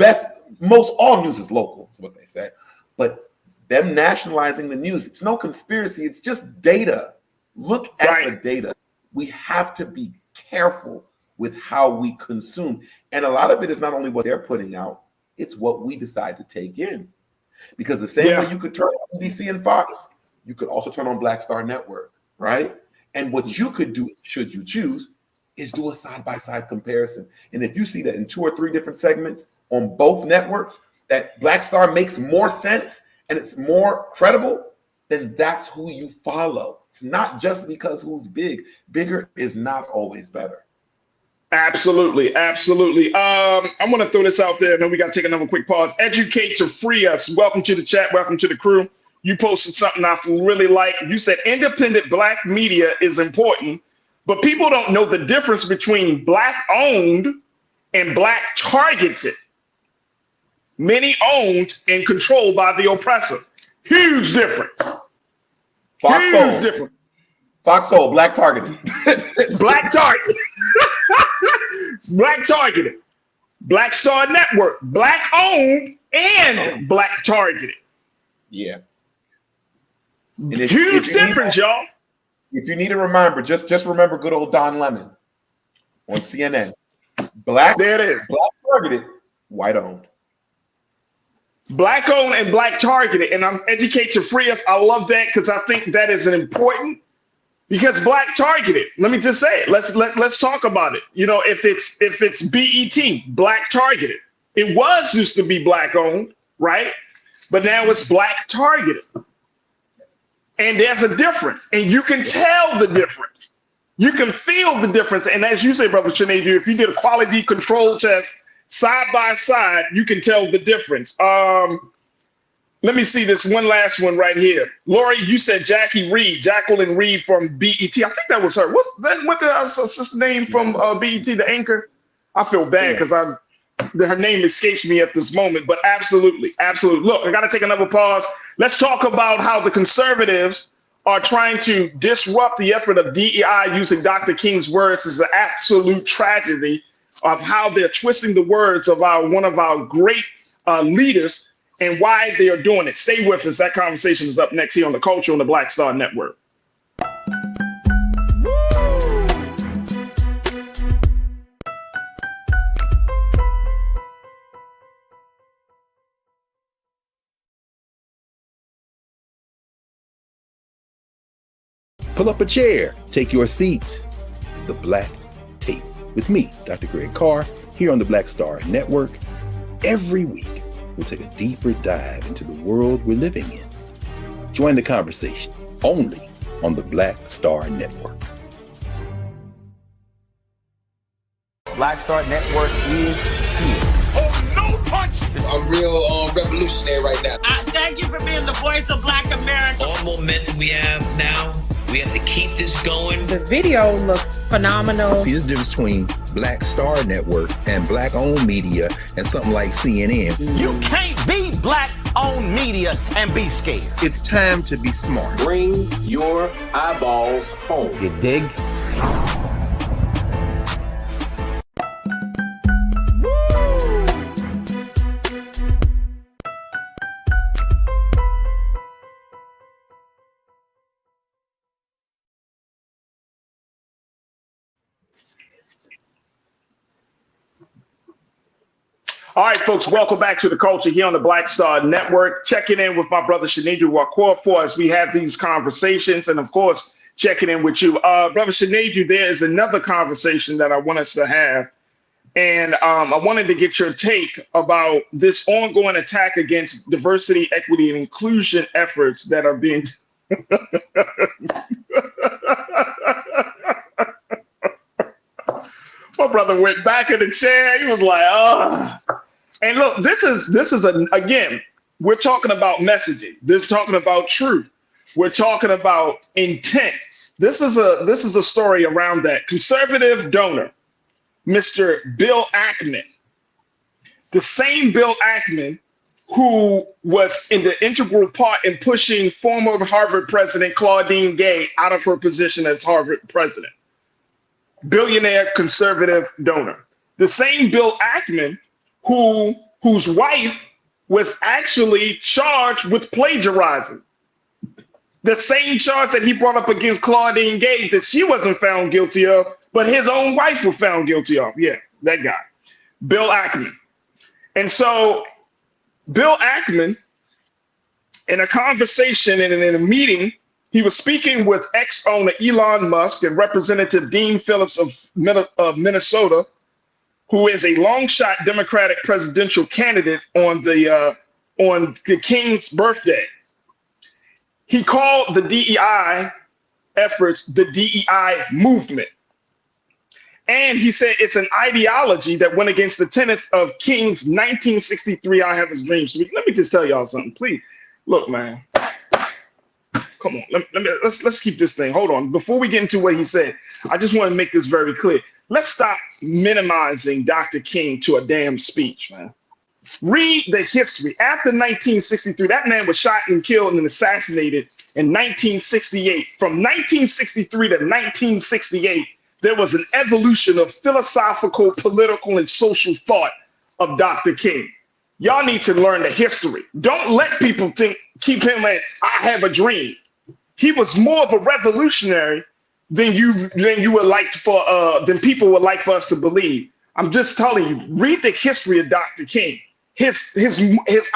most all news is local, is what they say. But them nationalizing the news, it's no conspiracy. It's just data. Look at the data. We have to be careful with how we consume. And a lot of it is not only what they're putting out, it's what we decide to take in. Because the same way you could turn on NBC and Fox, you could also turn on Black Star Network, right? And what you could do, should you choose, is do a side-by-side comparison. And if you see that in 2 or 3 different segments on both networks, that Black Star makes more sense and it's more credible, then that's who you follow. It's not just because who's big. Bigger is not always better. Absolutely, absolutely. I want to throw this out there, and then we got to take another quick pause. Educate to free us. Welcome to the chat. Welcome to the crew. You posted something I really like. You said independent Black media is important, but people don't know the difference between Black owned and Black targeted. Many owned and controlled by the oppressor. Huge difference. Huge difference. Foxhole, Black targeted. Black targeted. Black targeted. Black Star Network, Black owned and Black targeted. Yeah. Huge difference, y'all. If you need a reminder, just remember good old Don Lemon on CNN. Black, there it is. Black targeted, white owned. Black owned and Black targeted. And I'm educate to free us. I love that, because I think that is an important, because Black targeted. Let me just say it. Let's talk about it. You know, if it's BET, Black targeted. It was used to be Black owned, right? But now it's Black targeted. And there's a difference, and you can tell the difference. You can feel the difference. And as you say, Brother Sinedu, if you did a quality control test side by side, you can tell the difference. Let me see this one last one right here. Lori, you said Jacqueline Reed from BET. I think that was her. What the sister name from BET, the anchor? I feel bad because her name escapes me at this moment, but absolutely. Look, I got to take another pause. Let's talk about how the conservatives are trying to disrupt the effort of DEI using Dr. King's words. Is an absolute tragedy of how they're twisting the words of one of our great leaders and why they are doing it. Stay with us. That conversation is up next here on The Culture on the Black Star Network. Pull up a chair, take your seat. The Black Tape with me, Dr. Greg Carr, here on the Black Star Network. Every week, we'll take a deeper dive into the world we're living in. Join the conversation only on the Black Star Network. Black Star Network is here. Oh, no punch! I'm real revolutionary right now. Thank you for being the voice of Black America. All momentum we have now, we have to keep this going. The video looks phenomenal. See, there's a difference between Black Star Network and black-owned media and something like CNN. You can't be black-owned media and be scared. It's time to be smart. Bring your eyeballs home. You dig? All right, folks, welcome back to The Culture here on the Black Star Network. Checking in with my brother Shanidru Wakorfor as we have these conversations, and of course, checking in with you. Brother Shanidru, there is another conversation that I want us to have, and I wanted to get your take about this ongoing attack against diversity, equity, and inclusion efforts that are being... My brother went back in the chair. He was like, "Oh." And look, this is again, we're talking about messaging. This is talking about truth. We're talking about intent. This is a story around that. Conservative donor, Mr. Bill Ackman, the same Bill Ackman who was in the integral part in pushing former Harvard president Claudine Gay out of her position as Harvard president. Billionaire conservative donor. The same Bill Ackman whose wife was actually charged with plagiarizing. The same charge that he brought up against Claudine Gay that she wasn't found guilty of, but his own wife was found guilty of. Yeah, that guy, Bill Ackman. And so Bill Ackman, in a conversation and in a meeting, he was speaking with ex-owner Elon Musk and Representative Dean Phillips of Minnesota, who is a long-shot Democratic presidential candidate on the King's birthday. He called the DEI efforts the DEI movement. And he said it's an ideology that went against the tenets of King's 1963 I Have a Dream speech. Let me just tell y'all something, please. Look, man. Come on, let's keep this thing. Hold on. Before we get into what he said, I just want to make this very clear. Let's stop minimizing Dr. King to a damn speech, man. Read the history. After 1963, that man was shot and killed and assassinated in 1968. From 1963 to 1968, there was an evolution of philosophical, political, and social thought of Dr. King. Y'all need to learn the history. Don't let people keep him at I have a dream. He was more of a revolutionary than than people would like for us to believe. I'm just telling you, read the history of Dr. King. His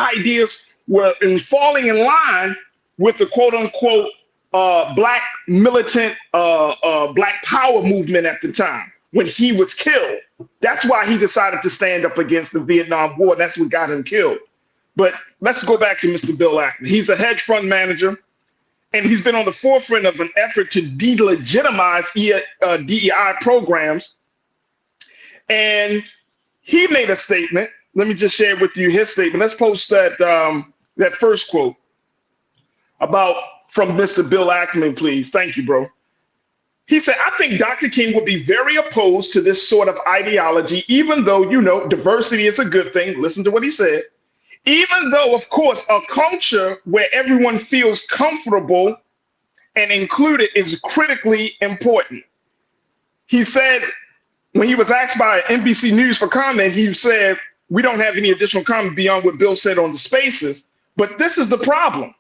ideas were falling in line with the quote unquote black militant black power movement at the time when he was killed. That's why he decided to stand up against the Vietnam War. That's what got him killed. But let's go back to Mr. Bill Ackman. He's a hedge fund manager, and he's been on the forefront of an effort to delegitimize DEI programs. And he made a statement. Let me just share with you his statement. Let's post that first quote from Mr. Bill Ackman, please. Thank you, bro. He said, I think Dr. King would be very opposed to this sort of ideology, even though, diversity is a good thing. Listen to what he said. Even though, of course, a culture where everyone feels comfortable and included is critically important. He said, when he was asked by NBC News for comment, he said, we don't have any additional comment beyond what Bill said on the spaces, but this is the problem.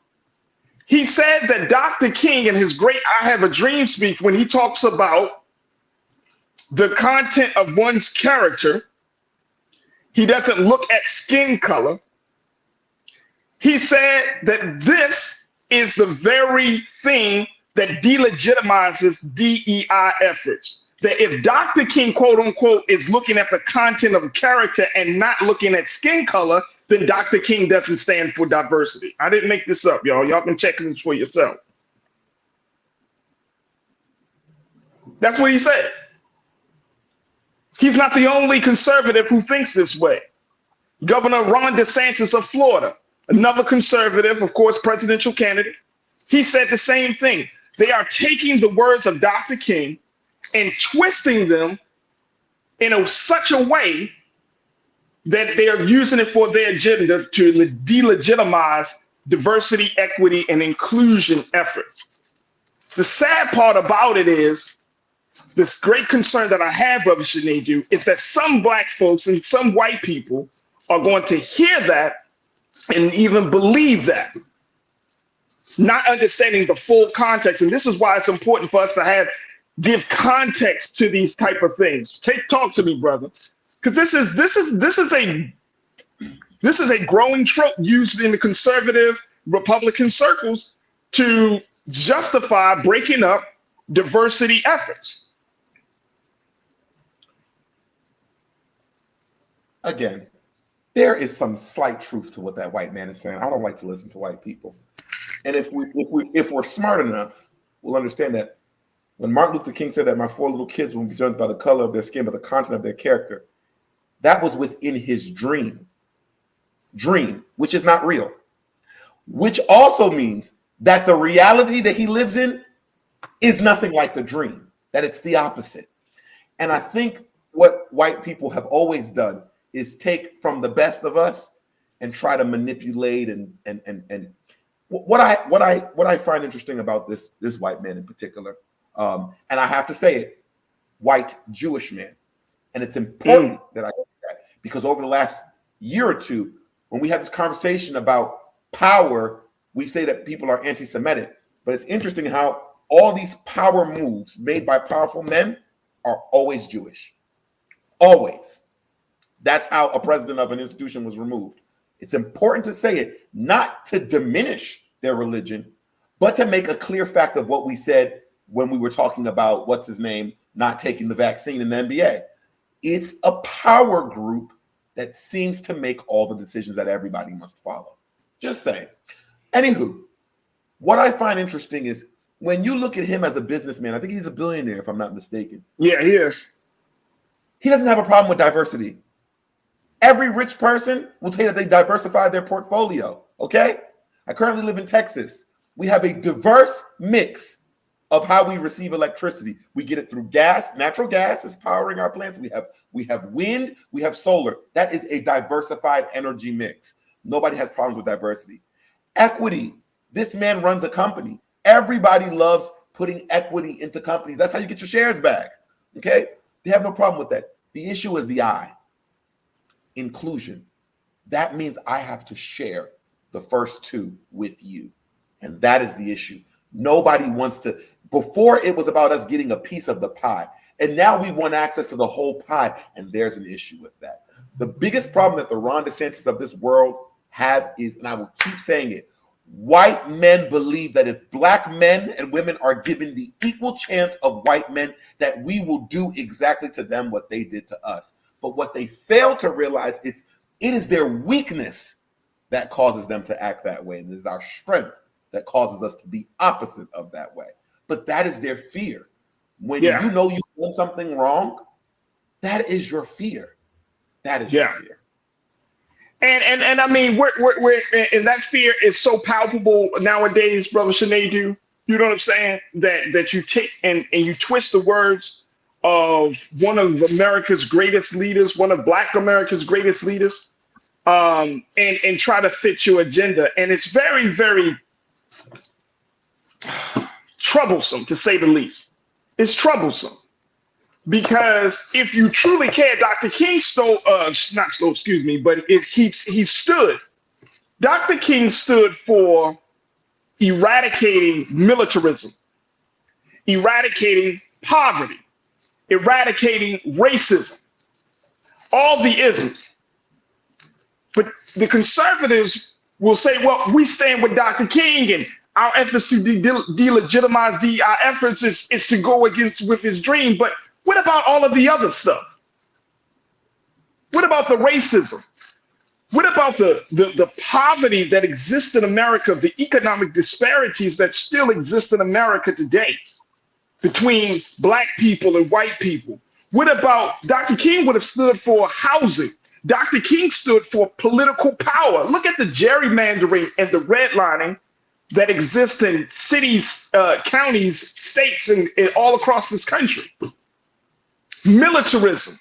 He said that Dr. King in his great I Have a Dream speech, when he talks about the content of one's character, he doesn't look at skin color. He said that this is the very thing that delegitimizes DEI efforts. That if Dr. King, quote unquote, is looking at the content of character and not looking at skin color, then Dr. King doesn't stand for diversity. I didn't make this up, y'all. Y'all can check this for yourself. That's what he said. He's not the only conservative who thinks this way. Governor Ron DeSantis of Florida, another conservative, of course, presidential candidate, he said the same thing. They are taking the words of Dr. King and twisting them in such a way that they are using it for their agenda to delegitimize diversity, equity, and inclusion efforts. The sad part about it is, this great concern that I have, Brother Shanedu, is that some Black folks and some white people are going to hear that and even believe that, not understanding the full context. And this is why it's important for us to give context to these type of things. Talk to me, brother, because this is a growing trope used in the conservative Republican circles to justify breaking up diversity efforts. Again, there is some slight truth to what that white man is saying. I don't like to listen to white people. And if we're smart enough, we'll understand that when Martin Luther King said that my 4 little kids will be judged by the color of their skin, by the content of their character, that was within his dream, which is not real, which also means that the reality that he lives in is nothing like the dream, that it's the opposite. And I think what white people have always done is take from the best of us and try to manipulate and what I find interesting about this white man in particular, and I have to say it, white Jewish man, and it's important that I say that, because over the last year or two, when we have this conversation about power, we say that people are anti-Semitic, but it's interesting how all these power moves made by powerful men are always Jewish, always. That's how a president of an institution was removed. It's important to say it, not to diminish their religion, but to make a clear fact of what we said when we were talking about, what's his name, not taking the vaccine in the NBA. It's a power group that seems to make all the decisions that everybody must follow. Just saying. Anywho, what I find interesting is when you look at him as a businessman, I think he's a billionaire, if I'm not mistaken. Yeah, he is. He doesn't have a problem with diversity. Every rich person will tell you that they diversified their portfolio, okay? I currently live in Texas. We have a diverse mix of how we receive electricity. We get it through gas. Natural gas is powering our plants. We have wind, we have solar. That is a diversified energy mix. Nobody has problems with diversity. Equity. This man runs a company. Everybody loves putting equity into companies. That's how you get your shares back, okay? They have no problem with that. The issue is the I. Inclusion. That means I have to share the first 2 with you. And that is the issue. Nobody wants to. Before, it was about us getting a piece of the pie. And now we want access to the whole pie. And there's an issue with that. The biggest problem that the Ron DeSantis of this world have is, and I will keep saying it, white men believe that if Black men and women are given the equal chance of white men, that we will do exactly to them what they did to us. But what they fail to realize is it is their weakness that causes them to act that way. And it is our strength that causes us to be opposite of that way. But that is their fear. When you know you've done something wrong, that is your fear. That is your fear. And I mean, we're and that fear is so palpable nowadays, Brother Shanedu. You know what I'm saying? That you take and you twist the words of one of America's greatest leaders, one of Black America's greatest leaders, and try to fit your agenda. And it's very, very troublesome, to say the least. It's troublesome because if you truly care, Dr. King Dr. King stood for eradicating militarism, eradicating poverty, eradicating racism, all the isms. But the conservatives will say, well, we stand with Dr. King, and our efforts to delegitimize DEI efforts is to go against with his dream. But what about all of the other stuff? What about the racism? What about the poverty that exists in America, the economic disparities that still exist in America today between Black people and white people? What about Dr. King would have stood for housing? Dr. King stood for political power. Look at the gerrymandering and the redlining that exists in cities, counties, states, and all across this country. Militarism.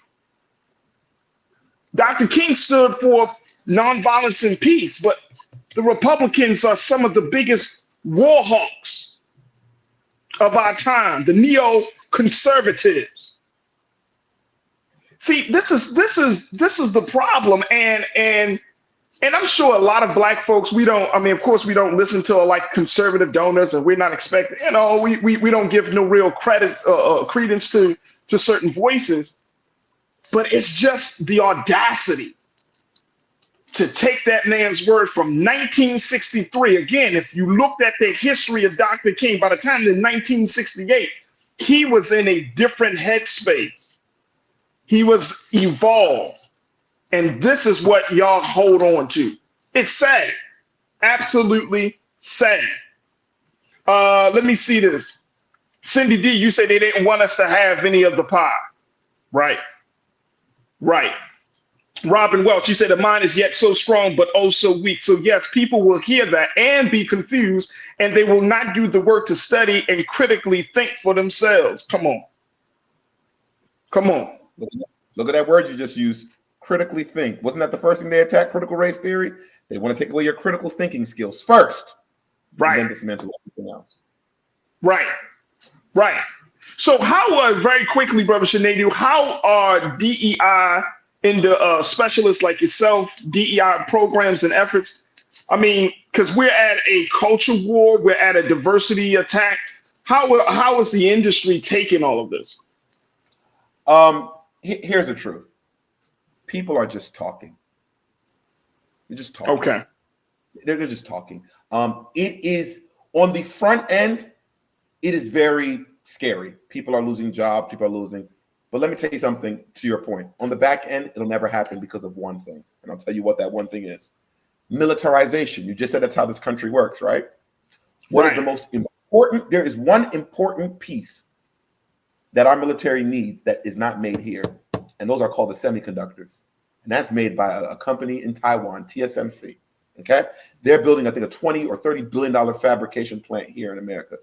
Dr. King stood for nonviolence and peace, but the Republicans are some of the biggest war hawks of our time, the neoconservatives. See, this is the problem, and I'm sure a lot of Black folks, we don't. I mean, of course, we don't listen to like conservative donors, and we're not expecting. We don't give no real credence to certain voices, but it's just the audacity to take that man's word from 1963. Again, if you looked at the history of Dr. King, by the time in 1968, he was in a different headspace. He was evolved. And this is what y'all hold on to. It's sad. Absolutely sad. Let me see this. Cindy D, you said they didn't want us to have any of the pie. Right. Right. Robin Welch, you said the mind is yet so strong, but oh so weak. So yes, people will hear that and be confused, and they will not do the work to study and critically think for themselves. Come on. Come on. Look at that word you just used. Critically think. Wasn't that the first thing they attacked? Critical race theory. They want to take away your critical thinking skills first, right? And then dismantle everything else. Right, right. So how, very quickly, Brother Shanadu, how are DEI and the specialists like yourself, DEI programs and efforts? I mean, because we're at a culture war, we're at a diversity attack. How is the industry taking all of this? Here's the truth. People are just talking. They're just talking. Okay. They're just talking. It is on the front end, it is very scary. People are losing jobs, people are losing. But let me tell you something to your point. On the back end, it'll never happen because of one thing. And I'll tell you what that one thing is. Militarization. You just said that's how this country works, right? What is the most important? There is one important piece that our military needs that is not made here. And those are called the semiconductors. And that's made by a company in Taiwan, TSMC. Okay? They're building, I think, a $20 or $30 billion fabrication plant here in America.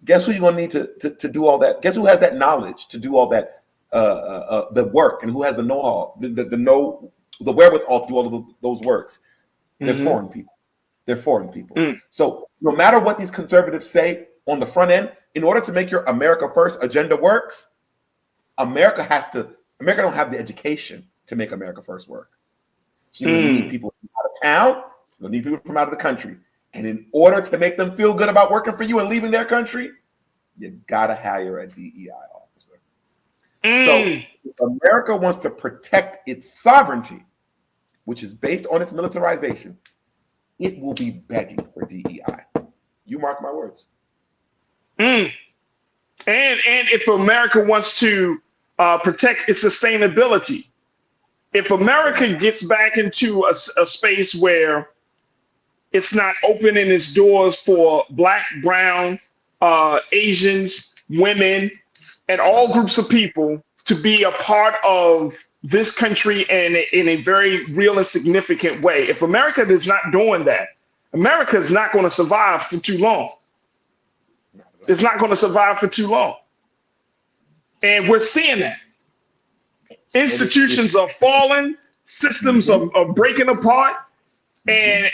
Guess who you're going to need to do all that? Guess who has that knowledge to do all that, the work, and who has the know-how, the wherewithal to do all of those works? They're foreign people. They're foreign people. So no matter what these conservatives say on the front end, in order to make your America First agenda works, America don't have the education to make America First work. So you need people from out of town, you'll need people from out of the country. And in order to make them feel good about working for you and leaving their country, you gotta hire a DEI officer. So if America wants to protect its sovereignty, which is based on its militarization, it will be begging for DEI. You mark my words. And if America wants to protect its sustainability, if America gets back into a space where it's not opening its doors for Black, Brown, Asians, women, and all groups of people to be a part of this country in a very real and significant way. If America is not doing that, America is not going to survive for too long. It's not going to survive for too long. And we're seeing that. Institutions are falling, systems are breaking apart, and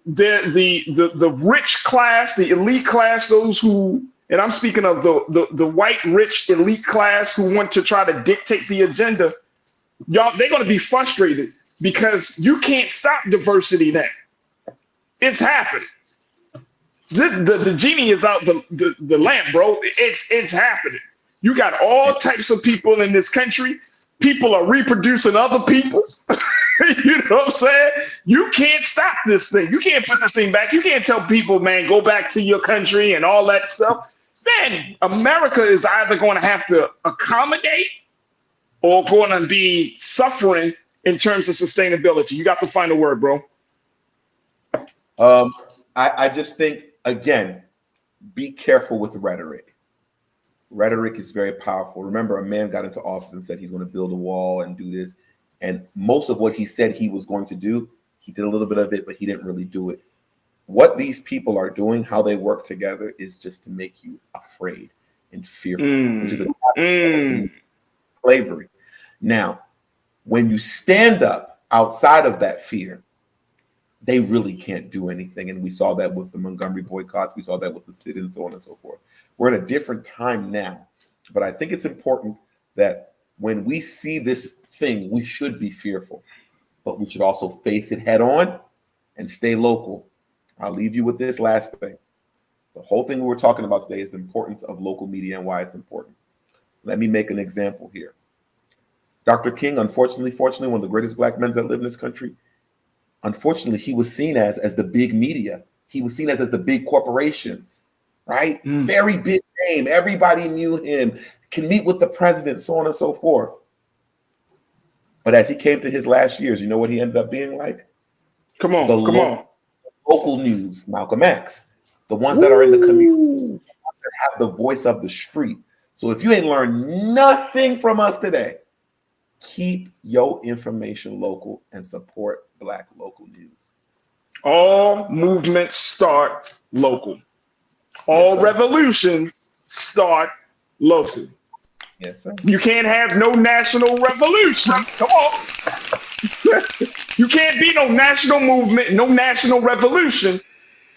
the rich class, the elite class, those who, and I'm speaking of the white rich elite class who want to try to dictate the agenda, y'all, they're going to be frustrated because you can't stop diversity now. It's happening. The genie is out the lamp, bro. It's happening. You got all types of people in this country. People are reproducing other people. You know what I'm saying? You can't stop this thing. You can't put this thing back. You can't tell people, man, go back to your country and all that stuff. Then America is either going to have to accommodate or going to be suffering in terms of sustainability. You got the final word, bro. I just think, again, be careful with rhetoric. Rhetoric is very powerful. Remember, a man got into office and said he's going to build a wall and do this. And most of what he said he was going to do, he did a little bit of it, but he didn't really do it. What these people are doing, how they work together, is just to make you afraid and fearful, which is a slavery. Now, when you stand up outside of that fear, they really can't do anything. And we saw that with the Montgomery boycotts. We saw that with the sit-ins, so on and so forth. We're in a different time now. But I think it's important that when we see this thing, we should be fearful, but we should also face it head on and stay local. I'll leave you with this last thing. The whole thing we were talking about today is the importance of local media and why it's important. Let me make an example here. Dr. King, fortunately, one of the greatest Black men that live in this country, unfortunately, he was seen as the big media. He was seen as the big corporations, right? Very big name. Everybody knew him, can meet with the president, so on and so forth. But as he came to his last years, you know what he ended up being like? Come on. Local news, Malcolm X, the ones that are in the community, that have the voice of the street. So if you ain't learned nothing from us today, keep your information local and support Black local news. All movements start local. All revolutions start local. Yes, sir. You can't have no national revolution. Come on. You can't be no national movement, no national revolution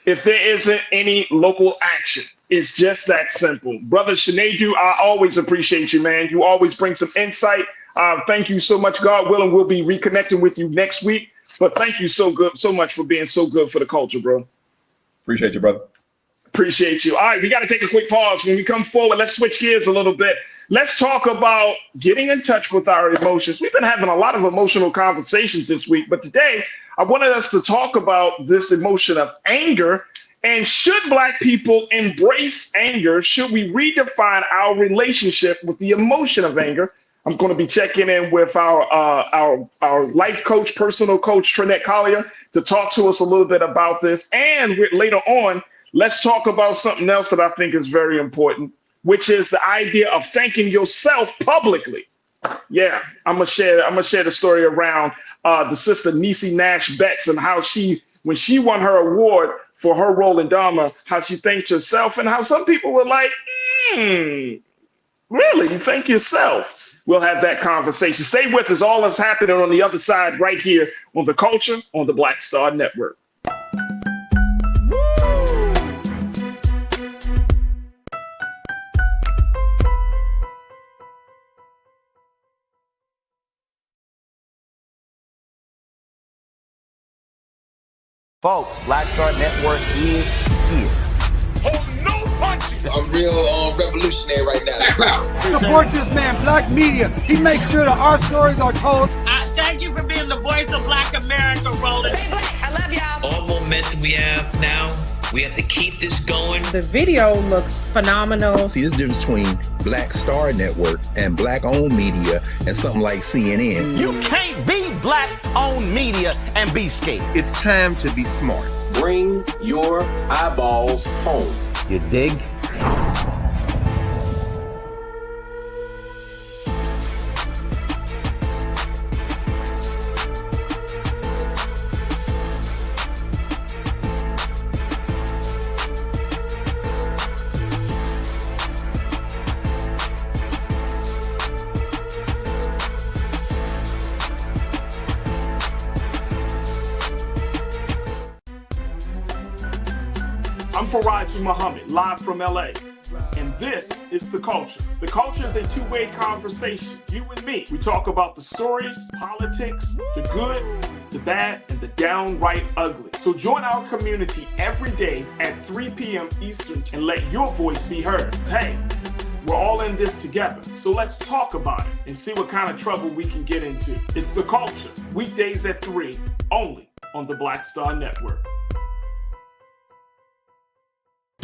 if there isn't any local action. It's just that simple. Brother Sinedu, I always appreciate you, man. You always bring some insight. Thank you so much. God willing, we'll be reconnecting with you next week. But thank you so much for being so good for the culture, bro. Appreciate you, brother. Appreciate you. All right, we got to take a quick pause. When we come forward, let's switch gears a little bit. Let's talk about getting in touch with our emotions. We've been having a lot of emotional conversations this week, but today I wanted us to talk about this emotion of anger. And should Black people embrace anger? Should we redefine our relationship with the emotion of anger? I'm going to be checking in with our life coach, personal coach, Trinette Collier, to talk to us a little bit about this. And later on, let's talk about something else that I think is very important, which is the idea of thanking yourself publicly. Yeah, I'm gonna share the story around the sister Niecey Nash Betts and how when she won her award for her role in Dharma, how she thanked herself, and how some people were like, really, you thank yourself? We'll have that conversation. Stay with us. All that's happening on the other side right here on The Culture on the Black Star Network. Folks, Black Star Network is here. Hold no punches. I'm real revolutionary right now. Support this man, Black media. He makes sure that our stories are told. Thank you for being the voice of Black America, Roland. Stay Black. I love y'all. All momentum we have now, we have to keep this going. The video looks phenomenal. See, there's a difference between Black Star Network and Black-owned media and something like CNN. You can't be Black-owned media and be scared. It's time to be smart. Bring your eyeballs home. You dig? I'm Farajii Muhammad, live from LA. And this is The Culture. The Culture is a two-way conversation. You and me. We talk about the stories, politics, the good, the bad, and the downright ugly. So join our community every day at 3 p.m. Eastern and let your voice be heard. Hey, we're all in this together. So let's talk about it and see what kind of trouble we can get into. It's The Culture, weekdays at 3, only on the Black Star Network.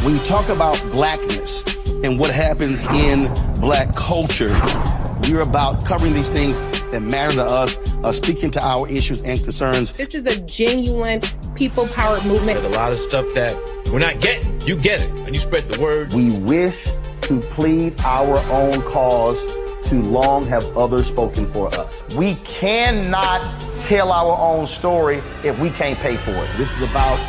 When you talk about blackness and what happens in Black culture, we're about covering these things that matter to us, speaking to our issues and concerns. This is a genuine people-powered movement. There's a lot of stuff that we're not getting. You get it, and you spread the word. We wish to plead our own cause too long have others spoken for us. We cannot tell our own story if we can't pay for it. This is about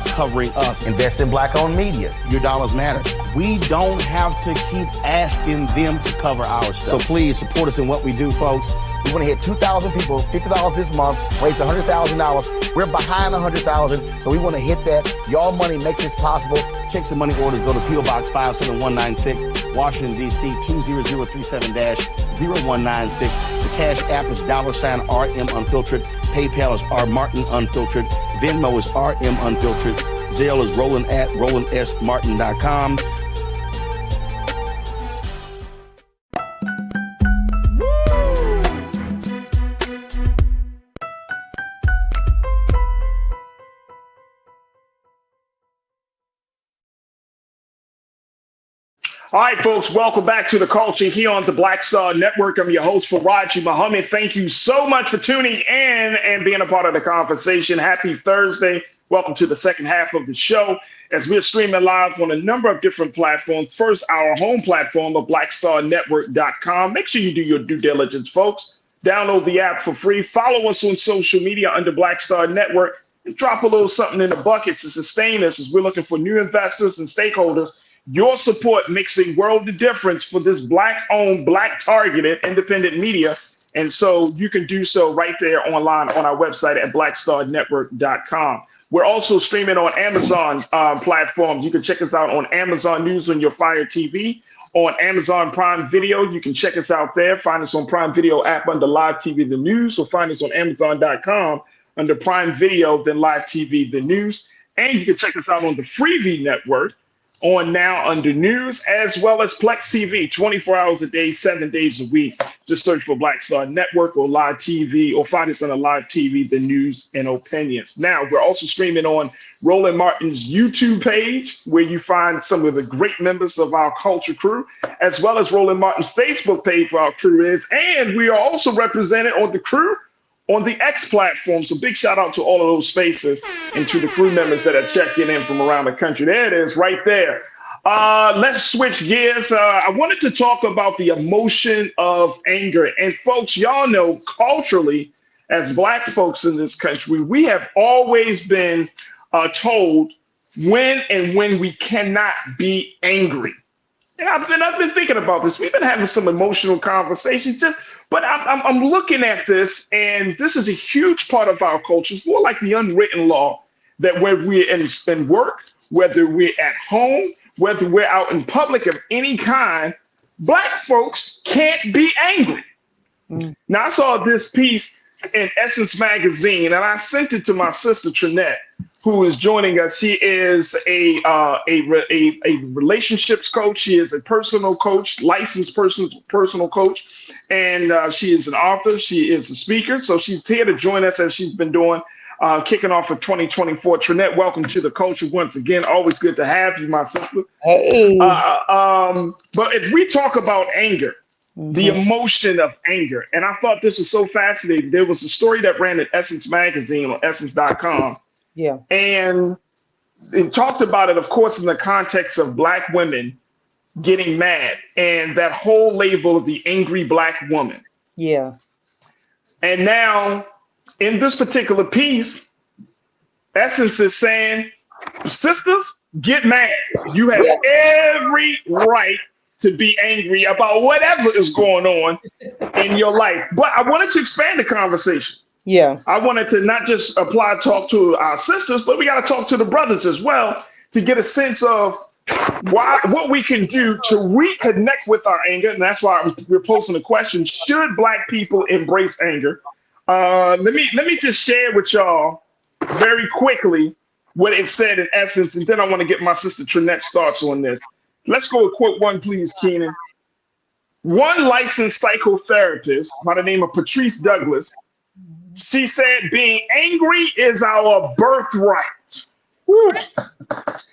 covering us. Invest in Black-owned media. Your dollars matter. We don't have to keep asking them to cover our stuff. So please support us in what we do, folks. We want to hit 2,000 people, $50 this month, raise $100,000. We're behind 100,000, so we want to hit that. Y'all money makes this possible. Check some money orders. Go to P.O. Box 57196, Washington, D.C. 20037-0196. The Cash App is $RM Unfiltered. PayPal is R Martin Unfiltered. Venmo is RM Unfiltered. Zelle is Roland at RolandSMartin.com. All right, folks, welcome back to The Culture here on the Black Star Network. I'm your host, Farajii Muhammad. Thank you so much for tuning in and being a part of the conversation. Happy Thursday. Welcome to the second half of the show as we're streaming live on a number of different platforms. First, our home platform of blackstarnetwork.com. Make sure you do your due diligence, folks. Download the app for free. Follow us on social media under Black Star Network and drop a little something in the bucket to sustain us as we're looking for new investors and stakeholders. Your support makes a world of difference for this Black-owned, Black-targeted independent media. And so you can do so right there online on our website at blackstarnetwork.com. We're also streaming on Amazon platforms. You can check us out on Amazon News on your Fire TV, on Amazon Prime Video. You can check us out there. Find us on Prime Video app under Live TV The News, or find us on Amazon.com under Prime Video, then Live TV The News. And you can check us out on the Freevee Network on now under News, as well as Plex TV, 24 hours a day, 7 days a week. Just search for Black Star Network or Live TV, or find us on a Live TV, The News and Opinions. Now, we're also streaming on Roland Martin's YouTube page, where you find some of the great members of our culture crew, as well as Roland Martin's Facebook page where our crew is. And we are also represented on the crew on the X platform. So big shout out to all of those spaces and to the crew members that are checking in from around the country. There it is right there. Let's switch gears. I wanted to talk about the emotion of anger. And folks, y'all know culturally, as Black folks in this country, we have always been told when we cannot be angry. And I've been thinking about this. We've been having some emotional conversations, but I'm looking at this, and this is a huge part of our culture. It's more like the unwritten law that when we're in work, whether we're at home, whether we're out in public of any kind, Black folks can't be angry. Now, I saw this piece in Essence Magazine, and I sent it to my sister Trinette, who is joining us. She is a relationships coach. She is a personal coach, licensed personal coach, and she is an author. She is a speaker. So she's here to join us as she's been doing, kicking off for 2024. Trinette, welcome to the culture once again. Always good to have you, my sister. Hey. But if we talk about anger, the emotion of anger, and I thought this was so fascinating. There was a story that ran at Essence Magazine on essence.com. Yeah. And it talked about it, of course, in the context of Black women getting mad and that whole label of the angry Black woman. Yeah. And now in this particular piece, Essence is saying, sisters, get mad. You have every right to be angry about whatever is going on in your life. But I wanted to expand the conversation. Yeah. I wanted to not just talk to our sisters, but we got to talk to the brothers as well to get a sense of what we can do to reconnect with our anger. And that's why we're posing the question, should Black people embrace anger? Let me just share with y'all very quickly what it said in Essence, and then I want to get my sister Trinette's thoughts on this. Let's go with quote one, please, Keenan. One licensed psychotherapist by the name of Patrice Douglas, she said, being angry is our birthright.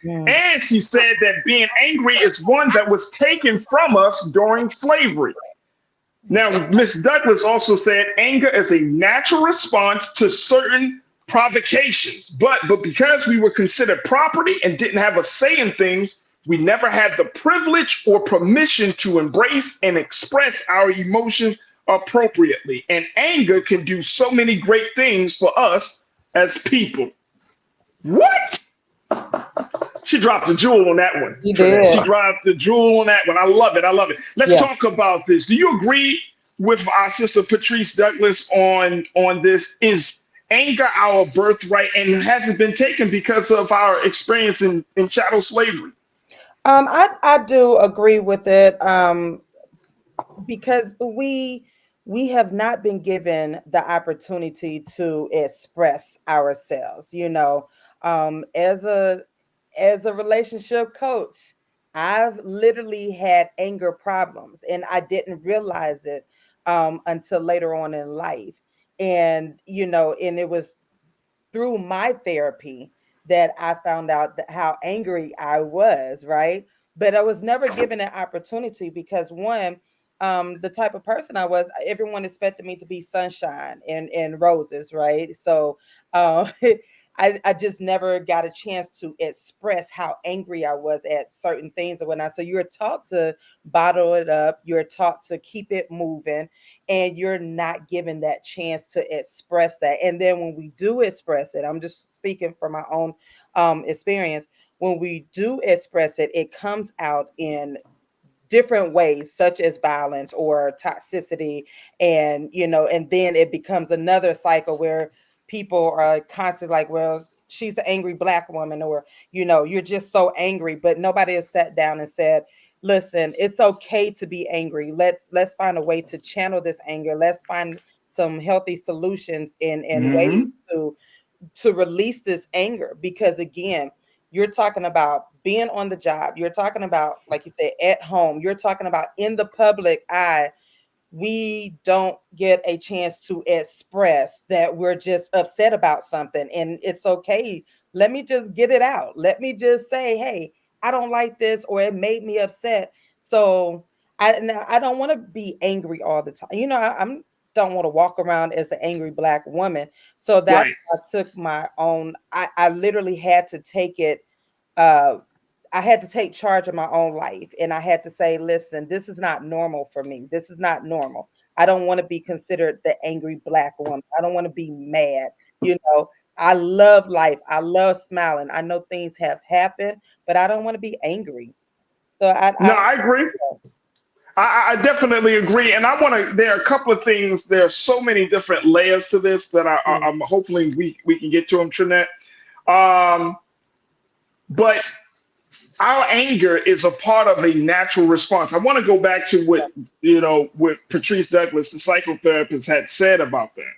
Yeah. And she said that being angry is one that was taken from us during slavery. Now, Ms. Douglas also said anger is a natural response to certain provocations, but because we were considered property and didn't have a say in things, We never had the privilege or permission to embrace and express our emotion appropriately. And anger can do so many great things for us as people. What? She dropped a jewel on that one. You did. She dropped the jewel on that one. I love it. I love it. Let's talk about this. Do you agree with our sister Patrice Douglas on this? Is anger our birthright, and has it been taken because of our experience in chattel slavery? I do agree with it, because we have not been given the opportunity to express ourselves. You know, as a relationship coach, I've literally had anger problems, and I didn't realize it until later on in life. And you know, and it was through my therapy that I found out how angry I was, right? But I was never given an opportunity because one, the type of person I was, everyone expected me to be sunshine and roses, right? So I just never got a chance to express how angry I was at certain things and whatnot. So you're taught to bottle it up, you're taught to keep it moving, and you're not given that chance to express that. And then when we do express it, I'm just speaking from my own experience, when we do express it, it comes out in different ways, such as violence or toxicity. And, you know, and then it becomes another cycle where people are constantly like, well, she's the angry Black woman, or, you know, you're just so angry. But nobody has sat down and said, listen, it's okay to be angry. Let's find a way to channel this anger. Let's find some healthy solutions and ways to release this anger. Because again, you're talking about being on the job. You're talking about, like you said, at home. You're talking about in the public eye. We don't get a chance to express that we're just upset about something. And it's okay. Let me just get it out. Let me just say, hey, I don't like this, or it made me upset. So I don't want to be angry all the time. You know, I don't want to walk around as the angry Black woman. So that's why I took my own, I literally had to take it. I had to take charge of my own life, and I had to say, listen, this is not normal for me. This is not normal. I don't want to be considered the angry Black woman. I don't want to be mad. You know, I love life. I love smiling. I know things have happened, but I don't want to be angry. So I agree. I definitely agree. And there are a couple of things. There are so many different layers to this that I'm hopefully we can get to them, Trinette. But our anger is a part of a natural response. I want to go back to what Patrice Douglas, the psychotherapist, had said about that.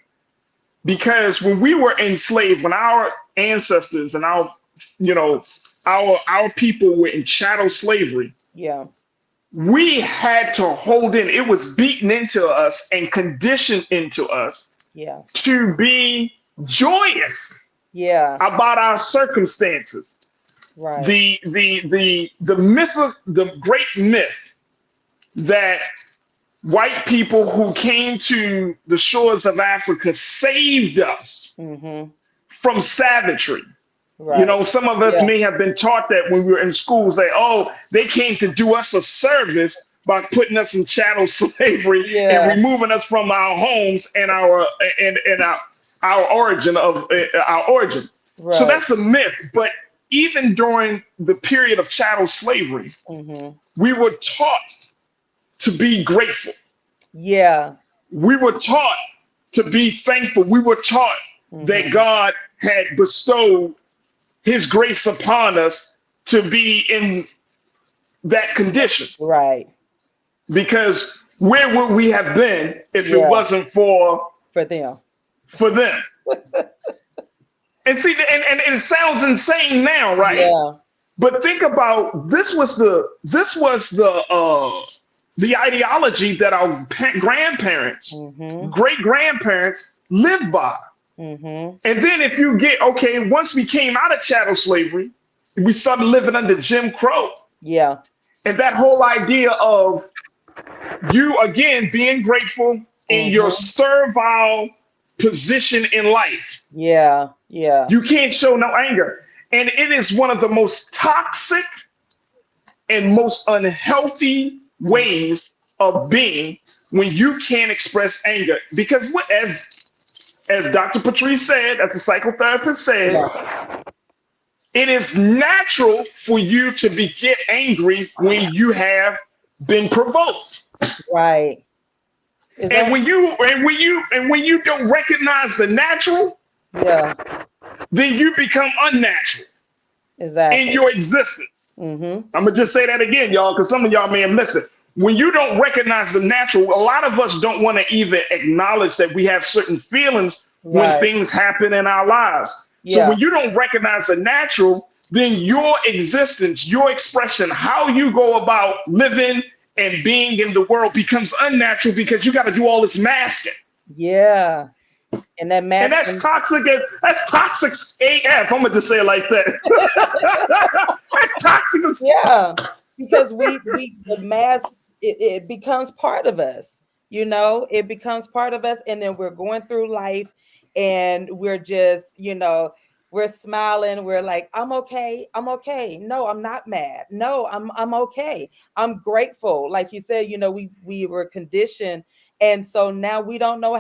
Because when we were enslaved, when our ancestors and our people were in chattel slavery, we had to hold in. It was beaten into us and conditioned into us to be joyous about our circumstances. Right. The great myth that white people who came to the shores of Africa saved us from savagery. Right. You know, some of us may have been taught that when we were in schools, they came to do us a service by putting us in chattel slavery and removing us from our homes and our origin of our origin. Right. So that's a myth. But even during the period of chattel slavery, we were taught to be grateful. Yeah. We were taught to be thankful. We were taught that God had bestowed his grace upon us to be in that condition. Right. Because where would we have been if it wasn't for them? For them. And see, and it sounds insane now, right? Yeah. But think about this was the ideology that our grandparents, great grandparents lived by. And then if you get once we came out of chattel slavery, we started living under Jim Crow. Yeah. And that whole idea of you again being grateful in your servile position in life. Yeah. Yeah. You can't show no anger. And it is one of the most toxic and most unhealthy ways of being when you can't express anger. Because what, as Dr. Patrice said, as the psychotherapist said, it is natural for you to get angry when you have been provoked. Right. And when you don't recognize the natural, then you become unnatural in your existence. I'm gonna just say that again, y'all, because some of y'all may have missed it. When you don't recognize the natural, a lot of us don't want to even acknowledge that we have certain feelings when things happen in our lives. So when you don't recognize the natural, then your existence, your expression, how you go about living and being in the world becomes unnatural because you got to do all this masking. Yeah. And that masking. And that's toxic. That's toxic AF. I'm gonna just say it like that. That's toxic. Yeah. Because the mask, it becomes part of us. You know, it becomes part of us, and then we're going through life, and we're just, you know, we're smiling. We're like, I'm okay. I'm okay. No, I'm not mad. No, I'm okay. I'm grateful. Like you said, you know, we were conditioned. And so now we don't know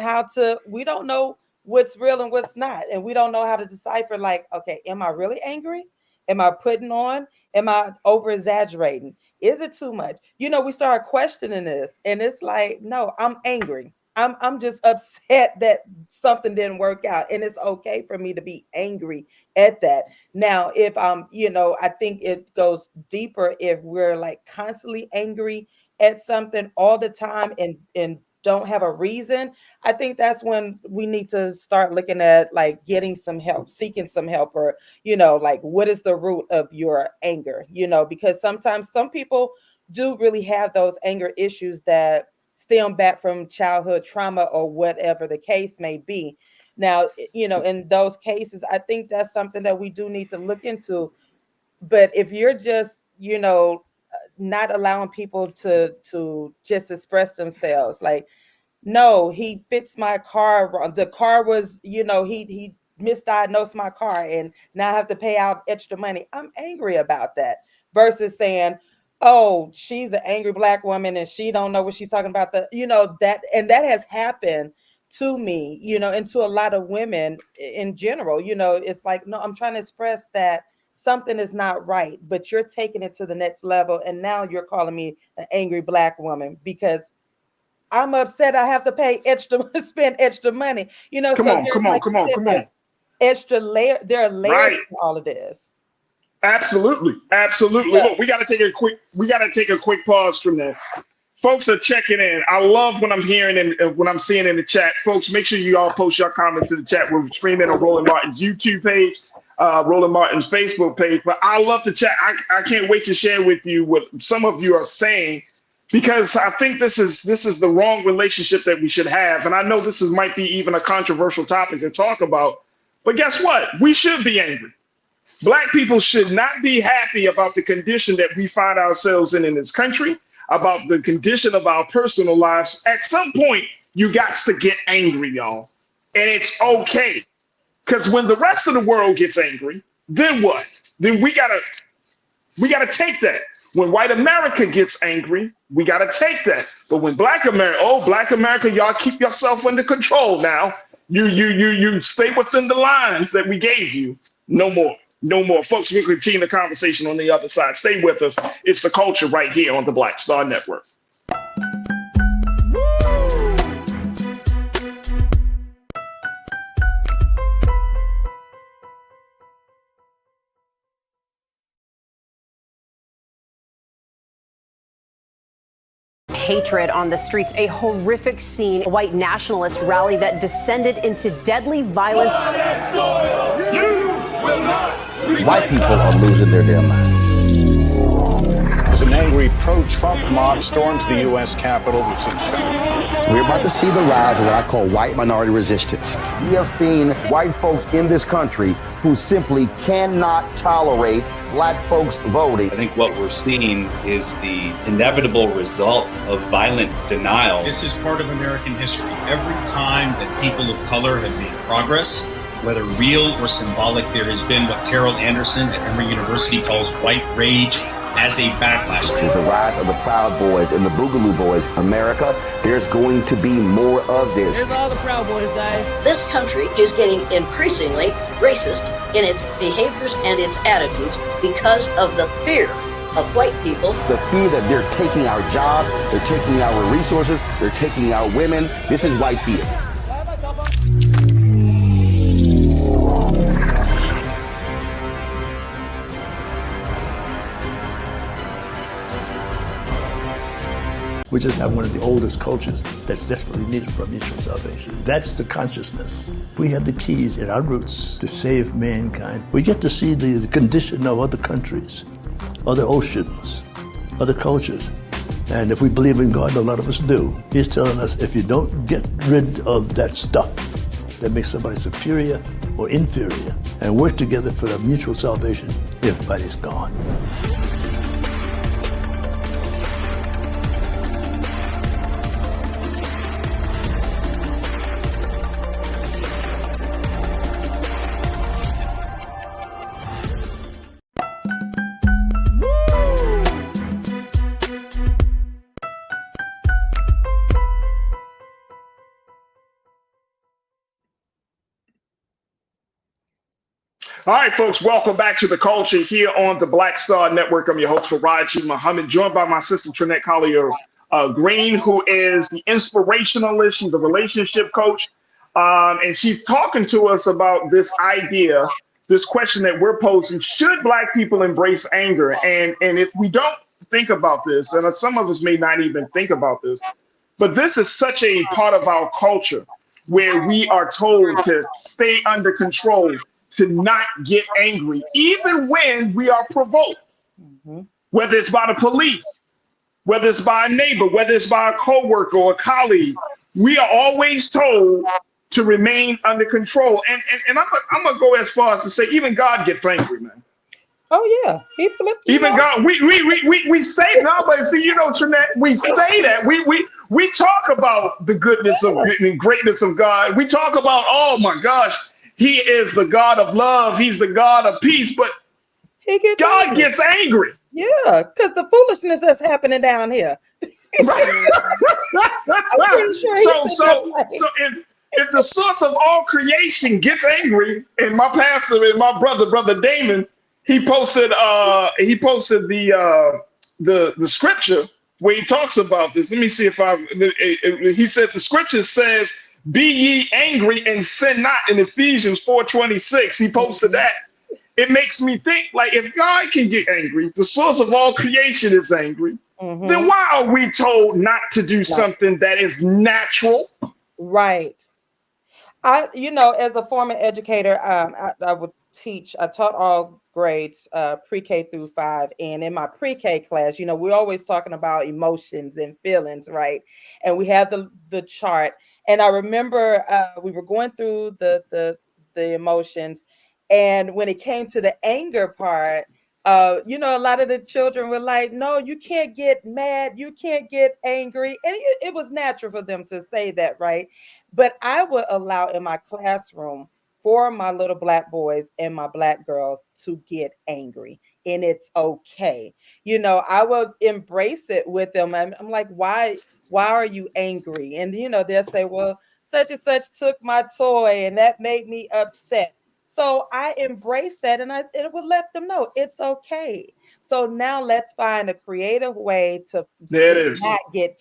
we don't know what's real and what's not. And we don't know how to decipher, like, okay, am I really angry? Am I putting on? Am I over exaggerating? Is it too much? You know, we start questioning this, and it's like, no, I'm angry. I'm just upset that something didn't work out, and it's okay for me to be angry at that. Now, if you know, I think it goes deeper if we're like constantly angry at something all the time and don't have a reason. I think that's when we need to start looking at like getting some help, seeking some help, or, you know, like what is the root of your anger, you know, because sometimes some people do really have those anger issues that stem back from childhood trauma or whatever the case may be. Now, you know, in those cases, I think that's something that we do need to look into. But if you're just, you know, not allowing people to just express themselves, like, no, he fixed my car wrong. The car was, you know, he misdiagnosed my car, and now I have to pay out extra money. I'm angry about that versus saying, oh, she's an angry Black woman and she don't know what she's talking about. You know, that has happened to me, you know, and to a lot of women in general. You know, it's like, no, I'm trying to express that something is not right, but you're taking it to the next level, and now you're calling me an angry Black woman because I'm upset I have to pay spend extra money. You know, come on. Extra layer. There are layers to all of this. Absolutely. Yeah. Look, we got to take a quick pause from there. Folks are checking in. I love what I'm hearing and what I'm seeing in the chat. Folks, make sure you all post your comments in the chat. We're streaming on Roland Martin's YouTube page, Roland Martin's Facebook page. But I love the chat. I can't wait to share with you what some of you are saying, because I think this is the wrong relationship that we should have. And I know this might be even a controversial topic to talk about. But guess what? We should be angry. Black people should not be happy about the condition that we find ourselves in this country, about the condition of our personal lives. At some point, you got to get angry, y'all. And it's okay. Because when the rest of the world gets angry, then what? Then we gotta take that. When white America gets angry, we gotta take that. But when Black America, y'all keep yourself under control now. You stay within the lines that we gave you. No more. Folks, we'll continue the conversation on the other side. Stay with us. It's The Culture right here on the Black Star Network. Hatred on the streets, a horrific scene, a white nationalist rally that descended into deadly violence. White people are losing their damn minds. As an angry pro-Trump mob storms the U.S. Capitol, we're about to see the rise of what I call white minority resistance. We have seen white folks in this country who simply cannot tolerate Black folks voting. I think what we're seeing is the inevitable result of violent denial. This is part of American history. Every time that people of color have made progress, whether real or symbolic, there has been what Carol Anderson at Emory University calls white rage as a backlash. This is the rise of the Proud Boys and the Boogaloo Boys. America, there's going to be more of this. Here's all the Proud Boys, guys. This country is getting increasingly racist in its behaviors and its attitudes because of the fear of white people. The fear that they're taking our jobs, they're taking our resources, they're taking our women. This is white fear. We just have one of the oldest cultures that's desperately needed for mutual salvation. That's the consciousness. We have the keys in our roots to save mankind. We get to see the condition of other countries, other oceans, other cultures. And if we believe in God, a lot of us do, He's telling us if you don't get rid of that stuff that makes somebody superior or inferior and work together for the mutual salvation, everybody's gone. All right, folks, welcome back to The Culture here on the Black Star Network. I'm your host, Farajii Muhammad, joined by my sister, Trinette Collier Green, who is the inspirationalist. She's a relationship coach, and she's talking to us about this idea, this question that we're posing: should Black people embrace anger? And if we don't think about this, and some of us may not even think about this, but this is such a part of our culture where we are told to stay under control, to not get angry, even when we are provoked, whether it's by the police, whether it's by a neighbor, whether it's by a coworker or a colleague. We are always told to remain under control. And I'm gonna go as far as to say, even God gets angry, man. Oh yeah, even God. We say no, but see, Trinette, we say that we talk about the goodness of and greatness of God. We talk about, oh my gosh, He is the God of love. He's the God of peace, but God gets angry. Yeah, because the foolishness that's happening down here. Right. I'm pretty sure so if the source of all creation gets angry, and my pastor and my brother Damon, he posted the scripture where he talks about this. Let me see if he said the scripture says, "Be ye angry and sin not," in Ephesians 4:26. He posted that. It makes me think, like, if God can get angry, the source of all creation is angry, then why are we told not to do something that is natural? Right. As a former educator, I would teach. I taught all grades, pre-K through 5, and in my pre-K class, we're always talking about emotions and feelings, right? And we have the chart. And I remember we were going through the emotions, and when it came to the anger part, a lot of the children were like, "No, you can't get mad, you can't get angry," and it was natural for them to say that, right? But I would allow in my classroom for my little Black boys and my Black girls to get angry, and it's okay. I would embrace it with them. I'm like, why are you angry? And they'll say, well, such and such took my toy and that made me upset. So I embrace that, and it would let them know it's okay. So now let's find a creative way to not get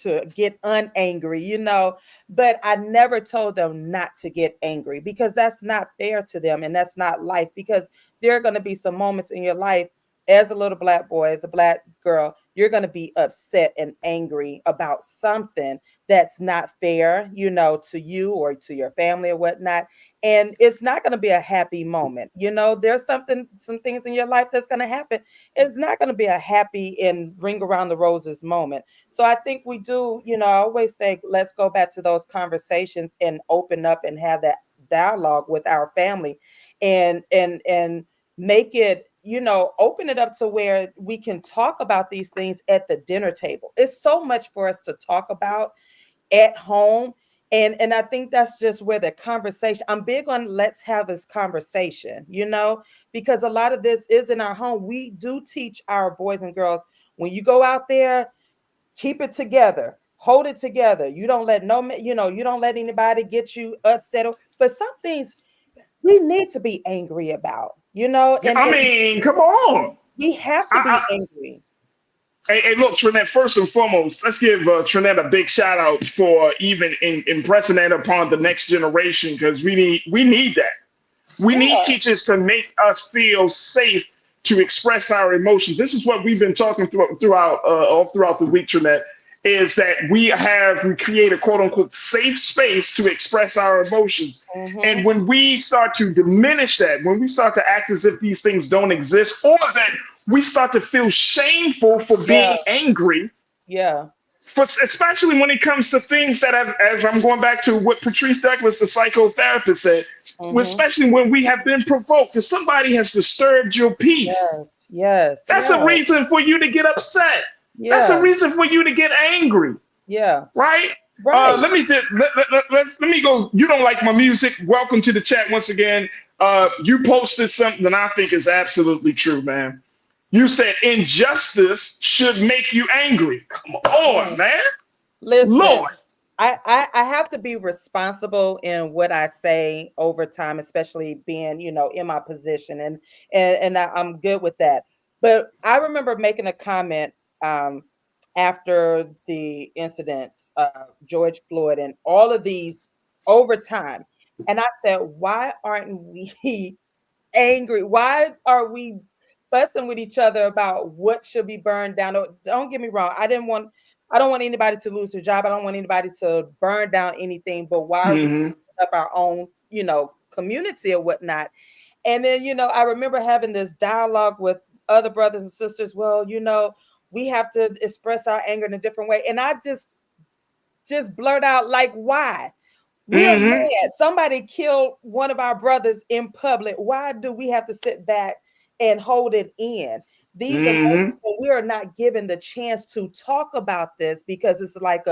unangry, but I never told them not to get angry, because that's not fair to them, and that's not life, because there are going to be some moments in your life as a little Black boy, as a Black girl, you're going to be upset and angry about something that's not fair, to you or to your family or whatnot. And it's not going to be a happy moment. There's some things in your life that's going to happen. It's not going to be a happy and ring around the roses moment. So I think we do, I always say, let's go back to those conversations and open up and have that dialogue with our family and make it, open it up to where we can talk about these things at the dinner table. It's so much for us to talk about at home. And I think that's just where the conversation, I'm big on let's have this conversation, you know, because a lot of this is in our home. We do teach our boys and girls, when you go out there, keep it together, hold it together. You don't let you don't let anybody get you upset. But some things we need to be angry about, you know. And I mean, come on. We have to be angry. Hey, look, Trinette, first and foremost, let's give Trinette a big shout out for even impressing that upon the next generation, because we need that. We need teachers to make us feel safe to express our emotions. This is what we've been talking throughout all throughout the week, Trinette, is that we create a quote unquote safe space to express our emotions. And when we start to diminish that, when we start to act as if these things don't exist, or that we start to feel shameful for being angry. Yeah. Especially when it comes to things that as I'm going back to what Patrice Douglas, the psychotherapist, said, especially when we have been provoked, if somebody has disturbed your peace, that's a reason for you to get upset. That's a reason for you to get angry. Yeah. Right? Let me go. You don't like my music? Welcome to the chat once again. You posted something that I think is absolutely true, man. You said injustice should make you angry. Come on, man. Listen, Lord. I have to be responsible in what I say over time, especially being, you know, in my position, and I'm good with that. But I remember making a comment after the incidents, George Floyd and all of these over time. And I said, why aren't we angry? Why are we fussing with each other about what should be burned down? Don't get me wrong. I don't want anybody to lose their job. I don't want anybody to burn down anything, but why are we up our own, you know, community or whatnot? And then, you know, I remember having this dialogue with other brothers and sisters. Well, you know, we have to express our anger in a different way. And I just blurt out, like, why? We're mad. Somebody killed one of our brothers in public. Why do we have to sit back and hold it in? These emotions, we are not given the chance to talk about this because it's like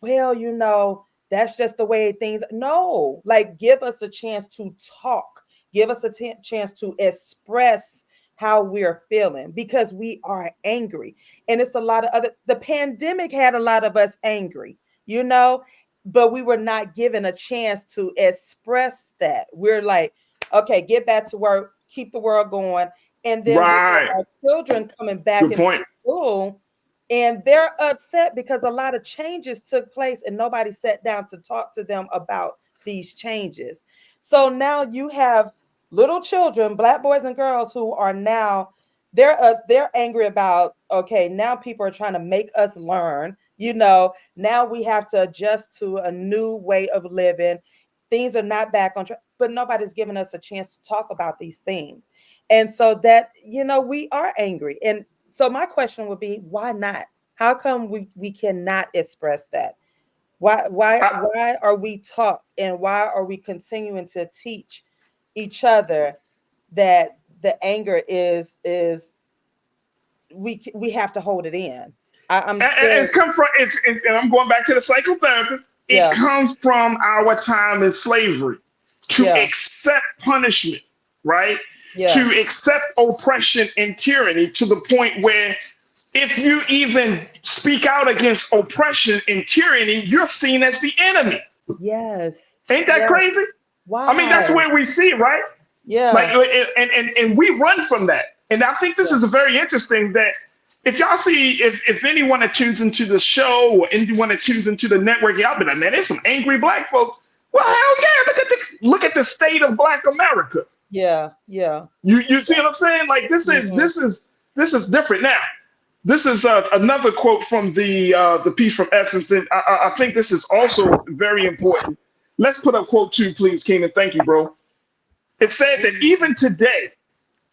well, you know, that's just the way things. No, like, give us a chance to talk. Give us a chance to express how we're feeling, because we are angry. And it's a lot of the pandemic had a lot of us angry, you know, but we were not given a chance to express that. We're like, okay, get back to work, keep the world going. And then our children coming back into school, and they're upset because a lot of changes took place and nobody sat down to talk to them about these changes. So now you have little children, Black boys and girls, who are now, they're angry about, okay, now people are trying to make us learn, you know, now we have to adjust to a new way of living. Things are not back on track, but nobody's giving us a chance to talk about these things. And so that, you know, we are angry. And so my question would be, why not? How come we cannot express that? Why are we taught, and why are we continuing to teach each other that the anger is we have to hold it in? And I'm going back to the psychotherapist. It comes from our time in slavery, to accept punishment, right? To accept oppression and tyranny, to the point where if you even speak out against oppression and tyranny, you're seen as the enemy. Yes. Ain't that crazy? Wow. I mean, that's where we see it, right? Yeah. Like, and we run from that. And I think this is very interesting that if y'all see, if anyone that tunes into the show or anyone that tunes into the network, y'all be like, man, there's some angry Black folks. Well, hell yeah, look at the state of Black America. Yeah. You see what I'm saying? Like, this is different. Now, this is another quote from the piece from Essence, and I think this is also very important. Let's put up quote 2, please, Keenan. Thank you, bro. It said that even today,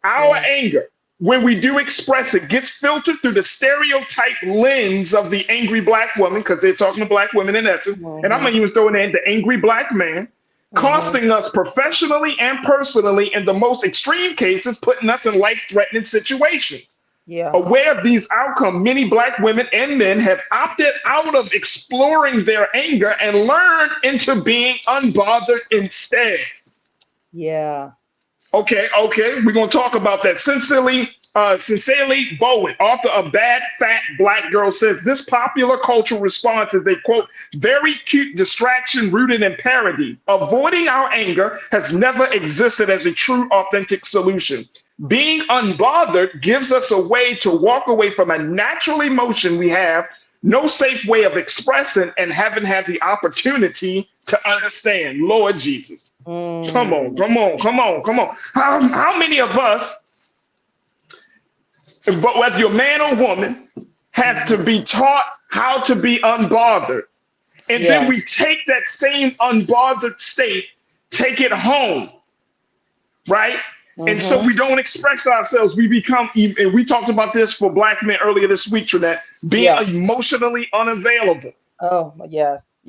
our anger, when we do express it, gets filtered through the stereotype lens of the angry Black woman, because they're talking to Black women in essence. And I'm going to even throw in the angry Black man, costing us professionally and personally, in the most extreme cases, putting us in life-threatening situations. Yeah. Aware of these outcomes, many Black women and men have opted out of exploring their anger and learned into being unbothered instead. Yeah. Okay, we're gonna talk about that. Sincerely Bowen, author of Bad Fat Black Girl, says this popular cultural response is a quote, very cute distraction rooted in parody. Avoiding our anger has never existed as a true, authentic solution. Being unbothered gives us a way to walk away from a natural emotion we have no safe way of expressing and haven't had the opportunity to understand. Lord Jesus. Come on. How many of us, but whether you're man or woman, have to be taught how to be unbothered? And then we take that same unbothered state, take it home, right? And so we don't express ourselves. We become, and we talked about this for Black men earlier this week, Trinette, being emotionally unavailable. Oh, yes.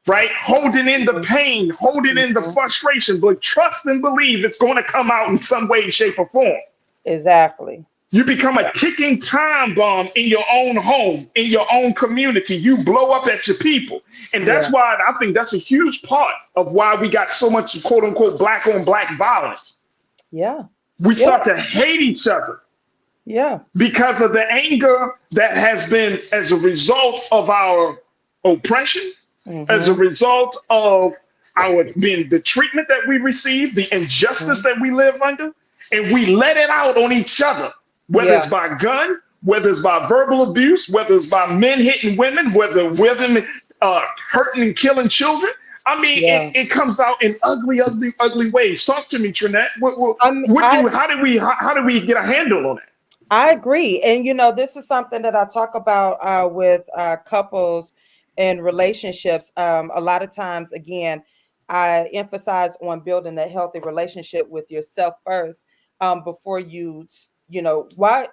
Right? Holding in the pain, holding in the frustration, but trust and believe it's going to come out in some way, shape, or form. Exactly. You become a ticking time bomb in your own home, in your own community. You blow up at your people. And that's why I think that's a huge part of why we got so much quote unquote Black on Black violence. Yeah. We start to hate each other. Yeah. Because of the anger that has been as a result of our oppression, as a result of the treatment that we receive, the injustice that we live under, and we let it out on each other, whether it's by gun, whether it's by verbal abuse, whether it's by men hitting women, whether women hurting and killing children. I mean, it comes out in ugly ways. Talk to me, Trinette. How do we get a handle on that? I agree. And, this is something that I talk about with couples and relationships. A lot of times, again, I emphasize on building a healthy relationship with yourself first before while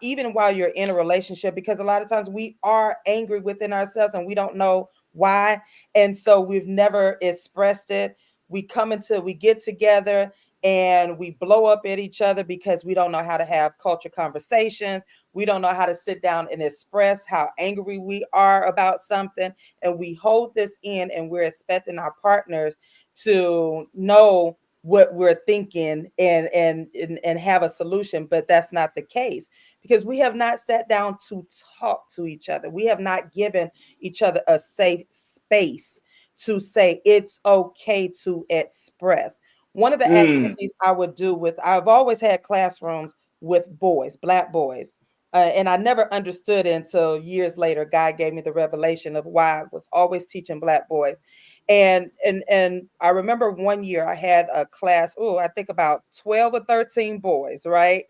you're in a relationship, because a lot of times we are angry within ourselves and we don't know why. And so we've never expressed it. We get together and we blow up at each other because we don't know how to have culture conversations. We don't know how to sit down and express how angry we are about something. And we hold this in and we're expecting our partners to know what we're thinking and have a solution. But that's not the case, because we have not sat down to talk to each other. We have not given each other a safe space to say it's okay to express. One of the activities I would do I've always had classrooms with boys, Black boys. And I never understood it until years later. God gave me the revelation of why I was always teaching Black boys. And I remember one year I had a class, I think about 12 or 13 boys, right?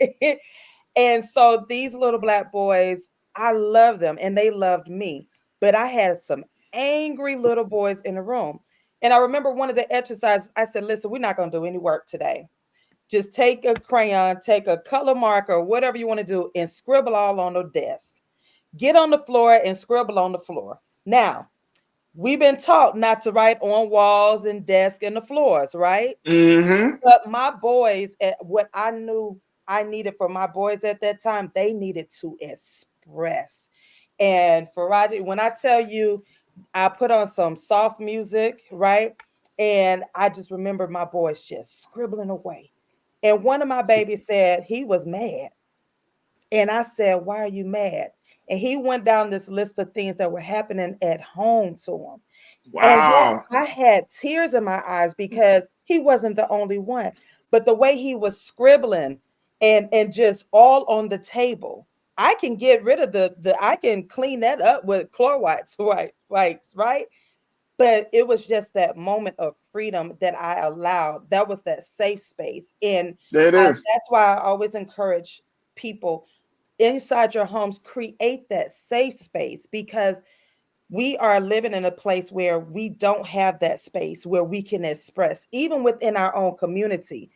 And so these little Black boys, I loved them and they loved me. But I had some angry little boys in the room. And I remember one of the exercises, I said, listen, we're not going to do any work today. Just take a crayon, take a color marker, whatever you want to do, and scribble all on the desk. Get on the floor and scribble on the floor. Now, we've been taught not to write on walls and desks and the floors, right? But my boys, what I knew I needed for my boys at that time, they needed to express. And Farajii, when I tell you, I put on some soft music, right? And I just remember my boys just scribbling away. And one of my babies said he was mad. And I said, why are you mad? And he went down this list of things that were happening at home to him. Wow. And I had tears in my eyes because he wasn't the only one. But the way he was scribbling and just all on the table, I can get rid of I can clean that up with Clorox wipes, right? But it was just that moment of freedom that I allowed. That was that safe space. And that's why I always encourage people inside your homes, create that safe space, because we are living in a place where we don't have that space where we can express, even within our own community.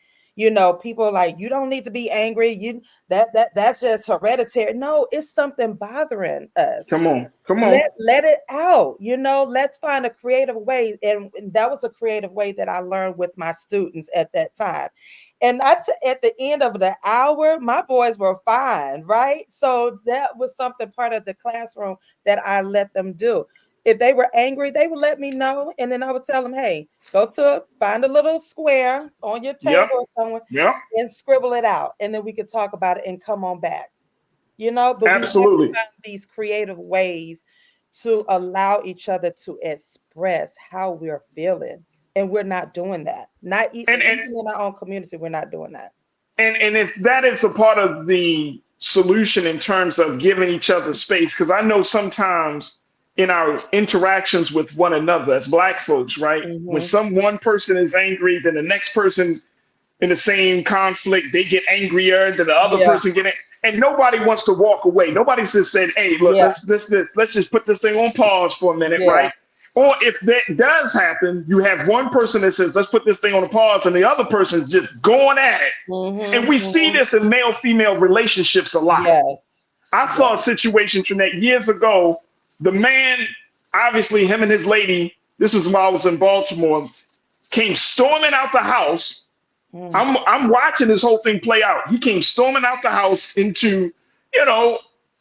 People are like, you don't need to be angry. That's just hereditary. No, it's something bothering us. Come on. Let it out. Let's find a creative way. And that was a creative way that I learned with my students at that time. And at the end of the hour, my boys were fine, right? So that was something part of the classroom that I let them do. If they were angry, they would let me know, and then I would tell them, "Hey, find a little square on your table or somewhere, and scribble it out, and then we could talk about it and come on back." But we have to find these creative ways to allow each other to express how we're feeling. And we're not doing that. Not even in our own community, we're not doing that. And if that is a part of the solution in terms of giving each other space, because I know sometimes in our interactions with one another as Black folks, right? When one person is angry, then the next person in the same conflict, they get angrier than the other person getting, and nobody wants to walk away. Nobody's just saying, "Hey, look, let's just put this thing on pause for a minute," right? Or if that does happen, you have one person that says, "Let's put this thing on a pause," and the other person's just going at it. And we see this in male-female relationships a lot. I saw a situation, Trinette, years ago. The man, obviously him and his lady, this was while I was in Baltimore, came storming out the house. I'm watching this whole thing play out. He came storming out the house into,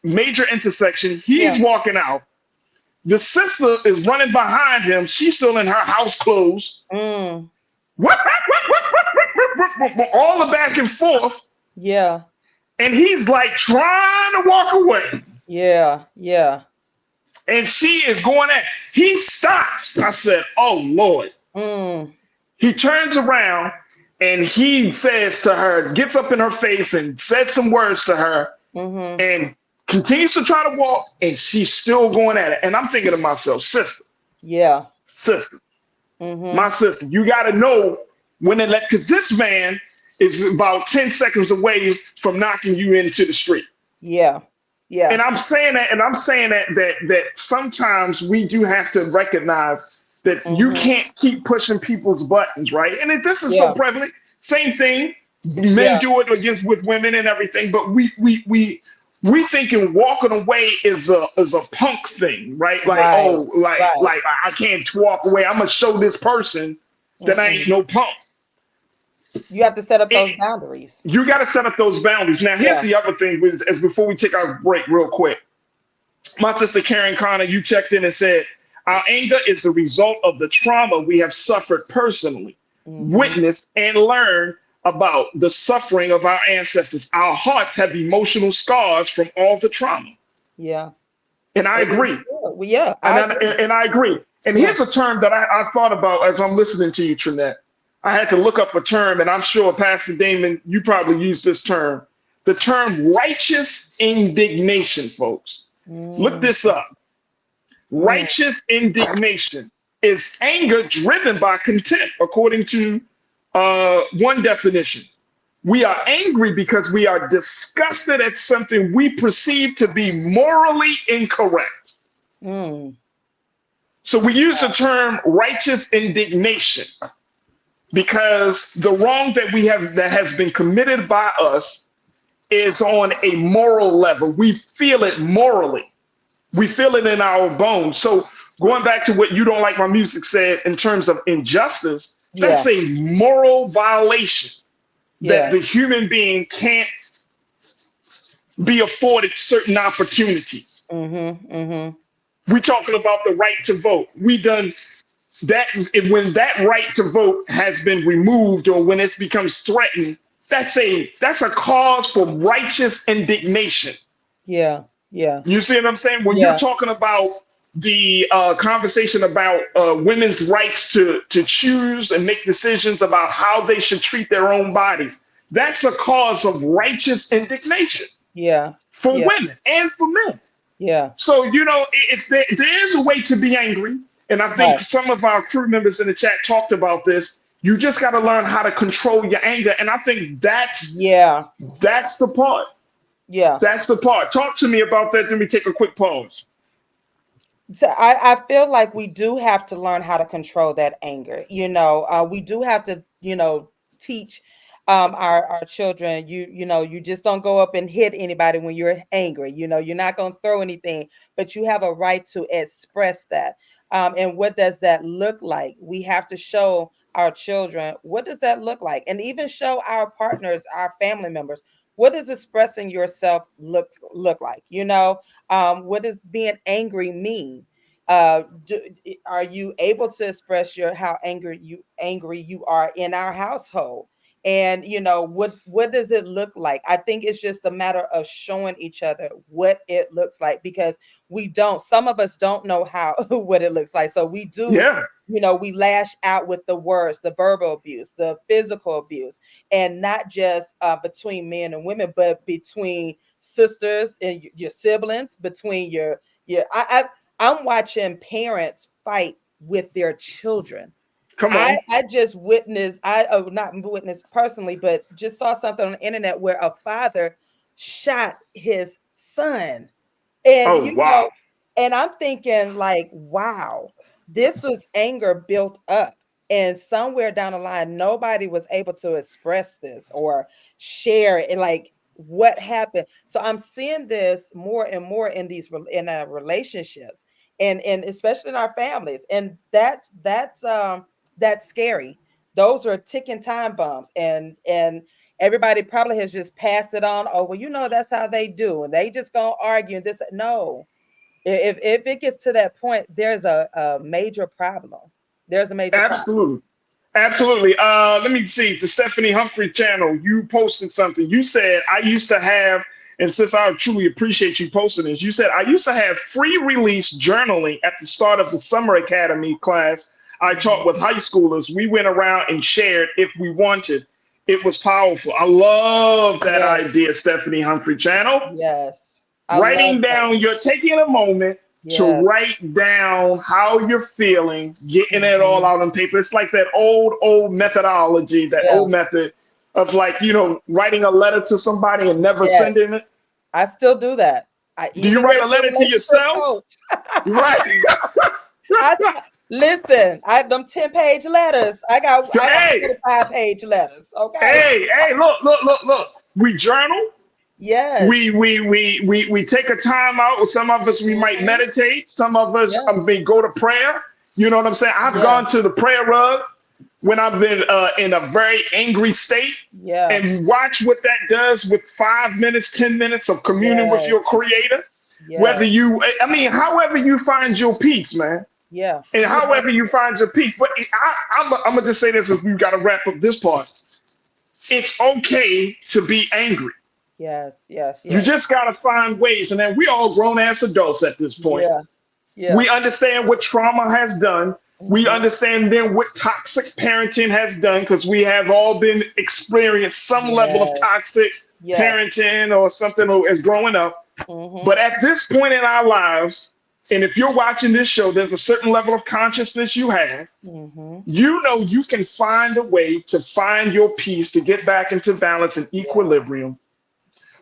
major intersection. He's walking out. The sister is running behind him. She's still in her house clothes. What? All the back and forth. Yeah. And he's like trying to walk away. Yeah. And she is going at. He stops. I said, "Oh Lord." He turns around and he says to her, gets up in her face and said some words to her, and continues to try to walk, and she's still going at it. And I'm thinking to myself, sister. My sister, you got to know when to because this man is about 10 seconds away from knocking you into the street. Yeah. And I'm saying that sometimes we do have to recognize that you can't keep pushing people's buttons, right? And this is so prevalent. Same thing. Men do it with women and everything, but we thinking walking away is a punk thing, right? Like, I can't walk away. I'm gonna show this person that I ain't no punk. You have to set up those boundaries. You got to set up those boundaries. Now, here's the other thing: as before we take our break, real quick, my sister Karen Connor, you checked in and said, "Our anger is the result of the trauma we have suffered personally, witnessed, and learned about the suffering of our ancestors. Our hearts have emotional scars from all the trauma." Yeah. And I agree. And I agree. And here's a term that I thought about as I'm listening to you, Trinette. I had to look up a term, and I'm sure, Pastor Damon, you probably use this term. The term righteous indignation, folks. Look this up. Righteous indignation is anger driven by contempt, according to one definition. We are angry because we are disgusted at something we perceive to be morally incorrect. So we use the term righteous indignation because the wrong that has been committed by us is on a moral level. We feel it morally. We feel it in our bones. So going back to what You Don't Like My Music said in terms of injustice, that's a moral violation that the human being can't be afforded certain opportunities. We're talking about the right to vote. We done that when that right to vote has been removed or when it becomes threatened, that's a cause for righteous indignation. Yeah. You see what I'm saying? When you're talking about the conversation about women's rights to choose and make decisions about how they should treat their own bodies, that's a cause of righteous indignation. For women and for men. So, there's a way to be angry. And I think some of our crew members in the chat talked about this. You just got to learn how to control your anger. And I think that's the part. That's the part. Talk to me about that. Let me take a quick pause. So I feel like we do have to learn how to control that anger. We do have to, teach our children, you just don't go up and hit anybody when you're angry. You're not going to throw anything, but you have a right to express that. And what does that look like? We have to show our children, what does that look like? And even show our partners, our family members, what does expressing yourself look like? You know, what does being angry mean? Are you able to express how angry you are in our household? And you know, what does it look like? I think it's just a matter of showing each other what it looks like, because some of us don't know what it looks like. So we do, you know, we lash out with the words, the verbal abuse, the physical abuse, and not just between men and women, but between sisters and your siblings, between I'm watching parents fight with their children. Come on. I just witnessed, not witnessed personally, but just saw something on the internet where a father shot his son. And know, and I'm thinking like, wow, this was anger built up. And somewhere down the line, nobody was able to express this or share it. And like, what happened? So I'm seeing this more and more in our relationships, and especially in our families. And that's scary. Those are ticking time bombs, and everybody probably has just passed it on. Oh, well, you know, that's how they do, and they just gonna argue. And this, no, if it gets to that point, there's a major problem. There's a major problem. Absolutely. Let me see. The Stephanie Humphrey channel, you posted something. You said, I used to have, and since I truly appreciate you posting this, you said, I used to have free release journaling at the start of the summer academy class I taught with high schoolers. We went around and shared if we wanted. It was powerful. I love that idea, Stephanie Humphrey channel. Yes. Writing down, you're taking a moment to write down how you're feeling, getting it all out on paper. It's like that old methodology, that old method of like, you know, writing a letter to somebody and never sending it. I still do that. Do you write a letter to yourself? Right. Listen, them 10-page letters. I got 25-page letters. Okay. Hey, look. We journal. Yes. We take a time out. Some of us, we might meditate. Some of us may go to prayer. You know what I'm saying? I've gone to the prayer rug when I've been in a very angry state. Yeah. And watch what that does with 5 minutes, 10 minutes of communion with your creator. Yes. However you find your peace, man. Yeah. And however you find your peace. But I'm going to just say this, as we've got to wrap up this part. It's okay to be angry. Yes. You just got to find ways. And then we all grown-ass adults at this point. Yeah. We understand what trauma has done. We understand then what toxic parenting has done, because we have all been experienced some level of toxic parenting or something as growing up. But at this point in our lives, and if you're watching this show, there's a certain level of consciousness you have. You know you can find a way to find your peace, to get back into balance and equilibrium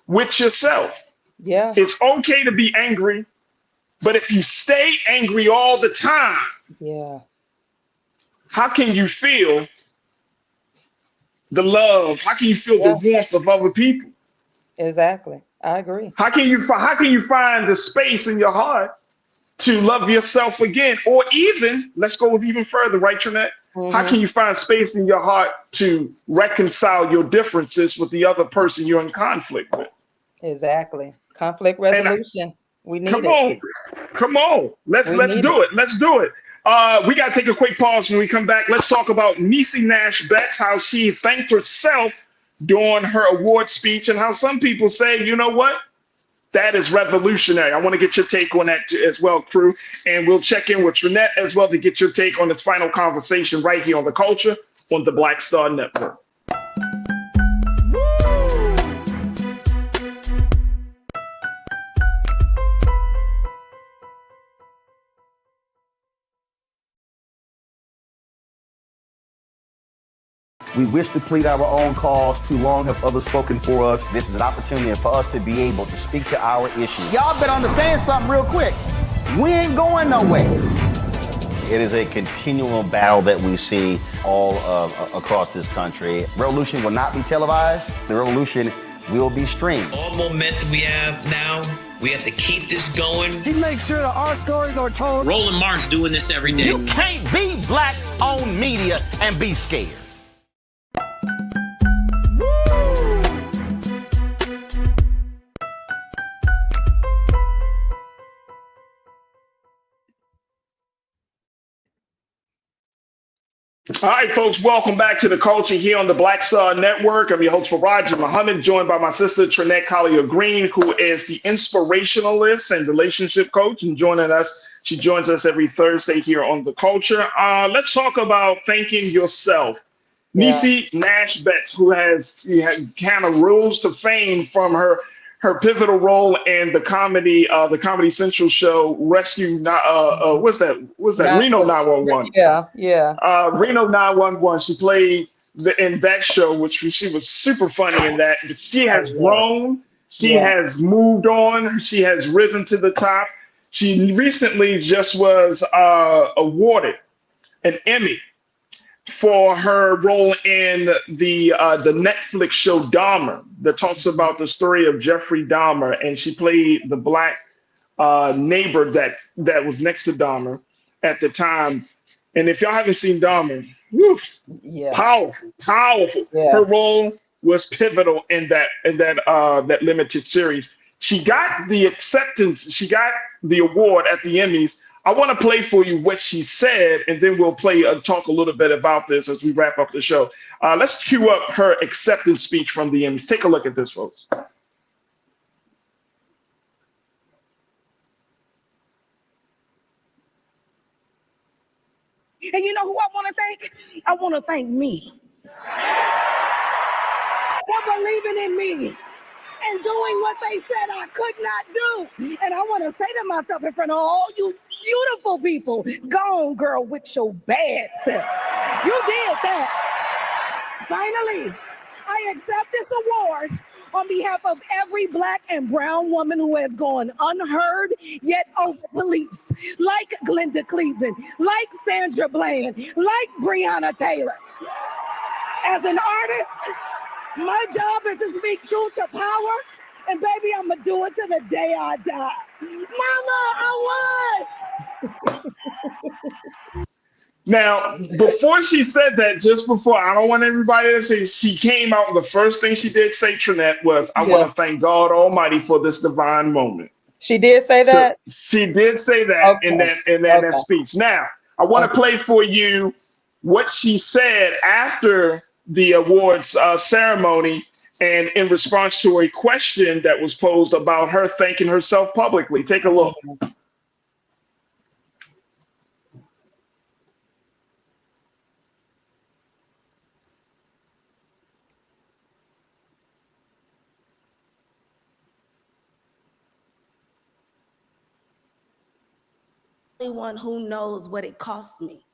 with yourself. Yeah. It's okay to be angry, but if you stay angry all the time, how can you feel the love? How can you feel the warmth of other people? Exactly. I agree. How can you find the space in your heart to love yourself again? Or even, let's go even further, right, Trinette? How can you find space in your heart to reconcile your differences with the other person you're in conflict with? Exactly. Conflict resolution. We need it. Come on. Let's do it. Let's do it. We got to take a quick pause. When we come back, let's talk about Niecey Nash. That's how she thanked herself during her award speech, and how some people say, you know what? That is revolutionary. I want to get your take on that as well, crew. And we'll check in with Trinette as well to get your take on this final conversation right here on The Culture on the Black Star Network. We wish to plead our own cause. Too long have others spoken for us. This is an opportunity for us to be able to speak to our issues. Y'all better understand something real quick. We ain't going nowhere. It is a continual battle that we see all across this country. Revolution will not be televised. The revolution will be streamed. All momentum we have now, we have to keep this going. He makes sure that our stories are told. Roland Martin's doing this every day. You can't be black own media and be scared. All right, folks, welcome back to the culture here on the Black Star Network. I'm your host, Farajii Muhammad, joined by my sister, Trinette Collier-Green, who is the inspirationalist and relationship coach. And joining us, she joins us every Thursday here on the culture. Let's talk about thanking yourself. Yeah. Niecey Nash Betts, who has kind of rose to fame from her pivotal role in the Comedy Central show Rescue. What's that? Reno 911. Yeah. Reno 911. She played in that show, which she was super funny in that. She has grown. She has moved on. She has risen to the top. She recently just was awarded an Emmy for her role in the Netflix show Dahmer, that talks about the story of Jeffrey Dahmer, and she played the black neighbor that was next to Dahmer at the time. And if y'all haven't seen Dahmer, whew, powerful. Yeah. Her role was pivotal in that limited series. She got the acceptance. She got the award at the Emmys. I want to play for you what she said, and then we'll talk a little bit about this as we wrap up the show. Let's cue up her acceptance speech from the Emmys. Take a look at this, folks. And you know who I want to thank? I want to thank me for believing in me and doing what they said I could not do. And I want to say to myself in front of all you beautiful people, go on, girl, with your bad self. You did that. Finally, I accept this award on behalf of every black and brown woman who has gone unheard yet over-policed, like Glenda Cleveland, like Sandra Bland, like Breonna Taylor. As an artist, my job is to speak truth to power, and baby, I'm gonna do it to the day I die. Mama, I won! Now, before she said that, just before, I don't want everybody to say, she came out and the first thing she did say, Trinette, was, I want to thank God Almighty for this divine moment. She did say that? So she did say that in that speech. Now, I want to play for you what she said after the awards ceremony, and in response to a question that was posed about her thanking herself publicly. Take a look. Only one who knows what it cost me.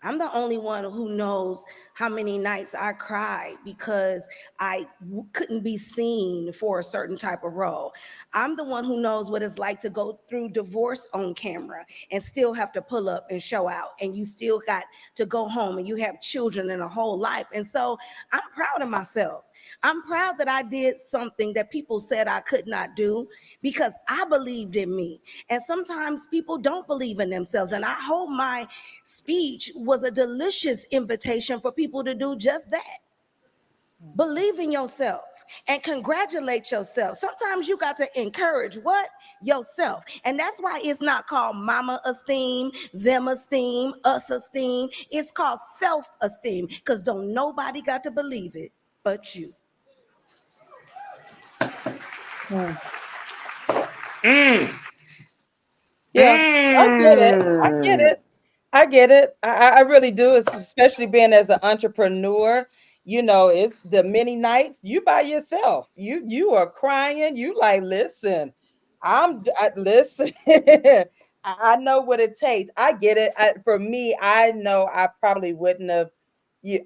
I'm the only one who knows how many nights I cried because I couldn't be seen for a certain type of role. I'm the one who knows what it's like to go through divorce on camera and still have to pull up and show out, and you still got to go home and you have children and a whole life. And so I'm proud of myself. I'm proud that I did something that people said I could not do because I believed in me. And sometimes people don't believe in themselves. And I hope my speech was a delicious invitation for people to do just that. Believe in yourself and congratulate yourself. Sometimes you got to encourage what? Yourself. And that's why it's not called mama esteem, them esteem, us esteem. It's called self-esteem, because don't nobody got to believe it but you. Yeah, I get it. I really do, especially being as an entrepreneur. You know, it's the many nights you by yourself. You are crying. You like, listen, listen. I know what it takes. I get it. For me, I know I probably wouldn't have.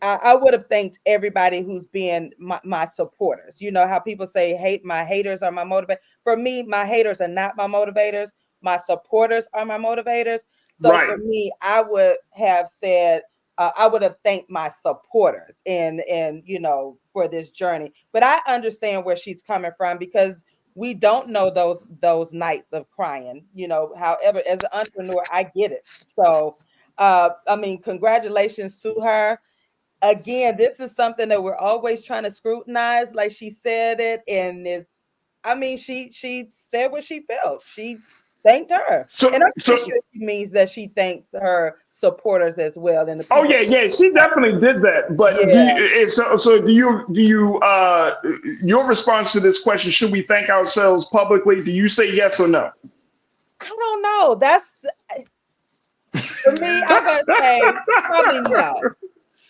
I would have thanked everybody who's being my supporters. You know how people say, my haters are my motivators. For me, my haters are not my motivators. My supporters are my motivators. So for me, I would have said, I would have thanked my supporters and you know, for this journey. But I understand where she's coming from, because we don't know those nights of crying. You know, however, as an entrepreneur, I get it. So I mean, congratulations to her. Again, this is something that we're always trying to scrutinize. Like she said it, and I mean, she said what she felt. She thanked her, and I'm pretty sure she means that she thanks her supporters as well. And she definitely did that. But do you your response to this question? Should we thank ourselves publicly? Do you say yes or no? I don't know. That's for me. I'm gonna say probably no.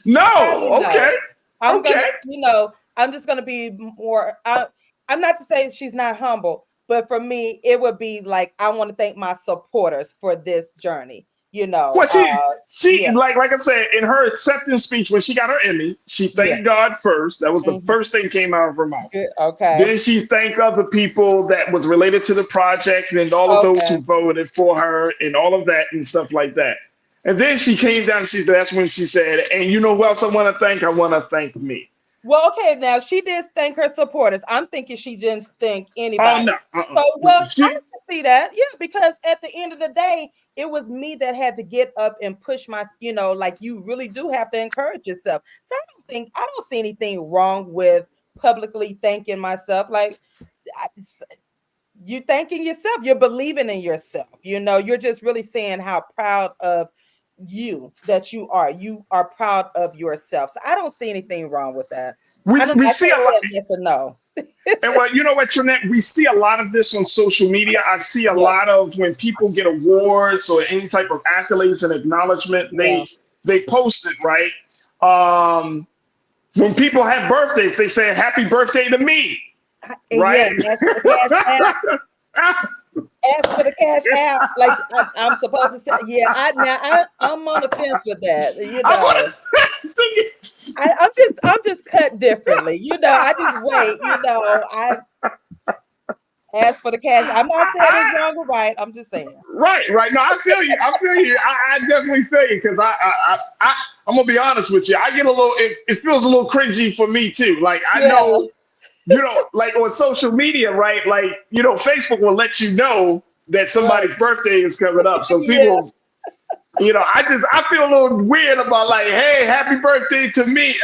No. Okay. I'm gonna, I'm just gonna be more. I'm not to say she's not humble, but for me, it would be like I want to thank my supporters for this journey. Well, she like I said in her acceptance speech when she got her Emmy, she thanked God first. That was the first thing came out of her mouth. Okay. Then she thanked other people that was related to the project and all of those who voted for her and all of that and stuff like that. And then she came down. That's when she said, "And you know who else I want to thank? I want to thank me." Well, okay, now she did thank her supporters. I'm thinking she didn't thank anybody. Oh no. I can see that, because at the end of the day, it was me that had to get up and push my, like you really do have to encourage yourself. So I don't see anything wrong with publicly thanking myself. Like you thanking yourself, you're believing in yourself. You're just really saying how proud of you that you are proud of yourself. So I don't see anything wrong with that. We see a lot. Yes or no. And well, you know what, Trinette, we see a lot of this on social media. I see a lot of when people get awards or any type of accolades and acknowledgement, they post it, right? When people have birthdays, they say happy birthday to me. Right? Ask for the cash out, like I'm supposed to say. I'm on the fence with that. I'm just cut differently. I just wait. I ask for the cash. I'm not saying it's wrong or right. I'm just saying. Right. No, I feel you. I definitely feel you because I'm gonna be honest with you. I get a little. It feels a little cringy for me too. Like I know. Like on social media, right? Like, Facebook will let you know that somebody's birthday is coming up. So people, I feel a little weird about like, hey, happy birthday to me.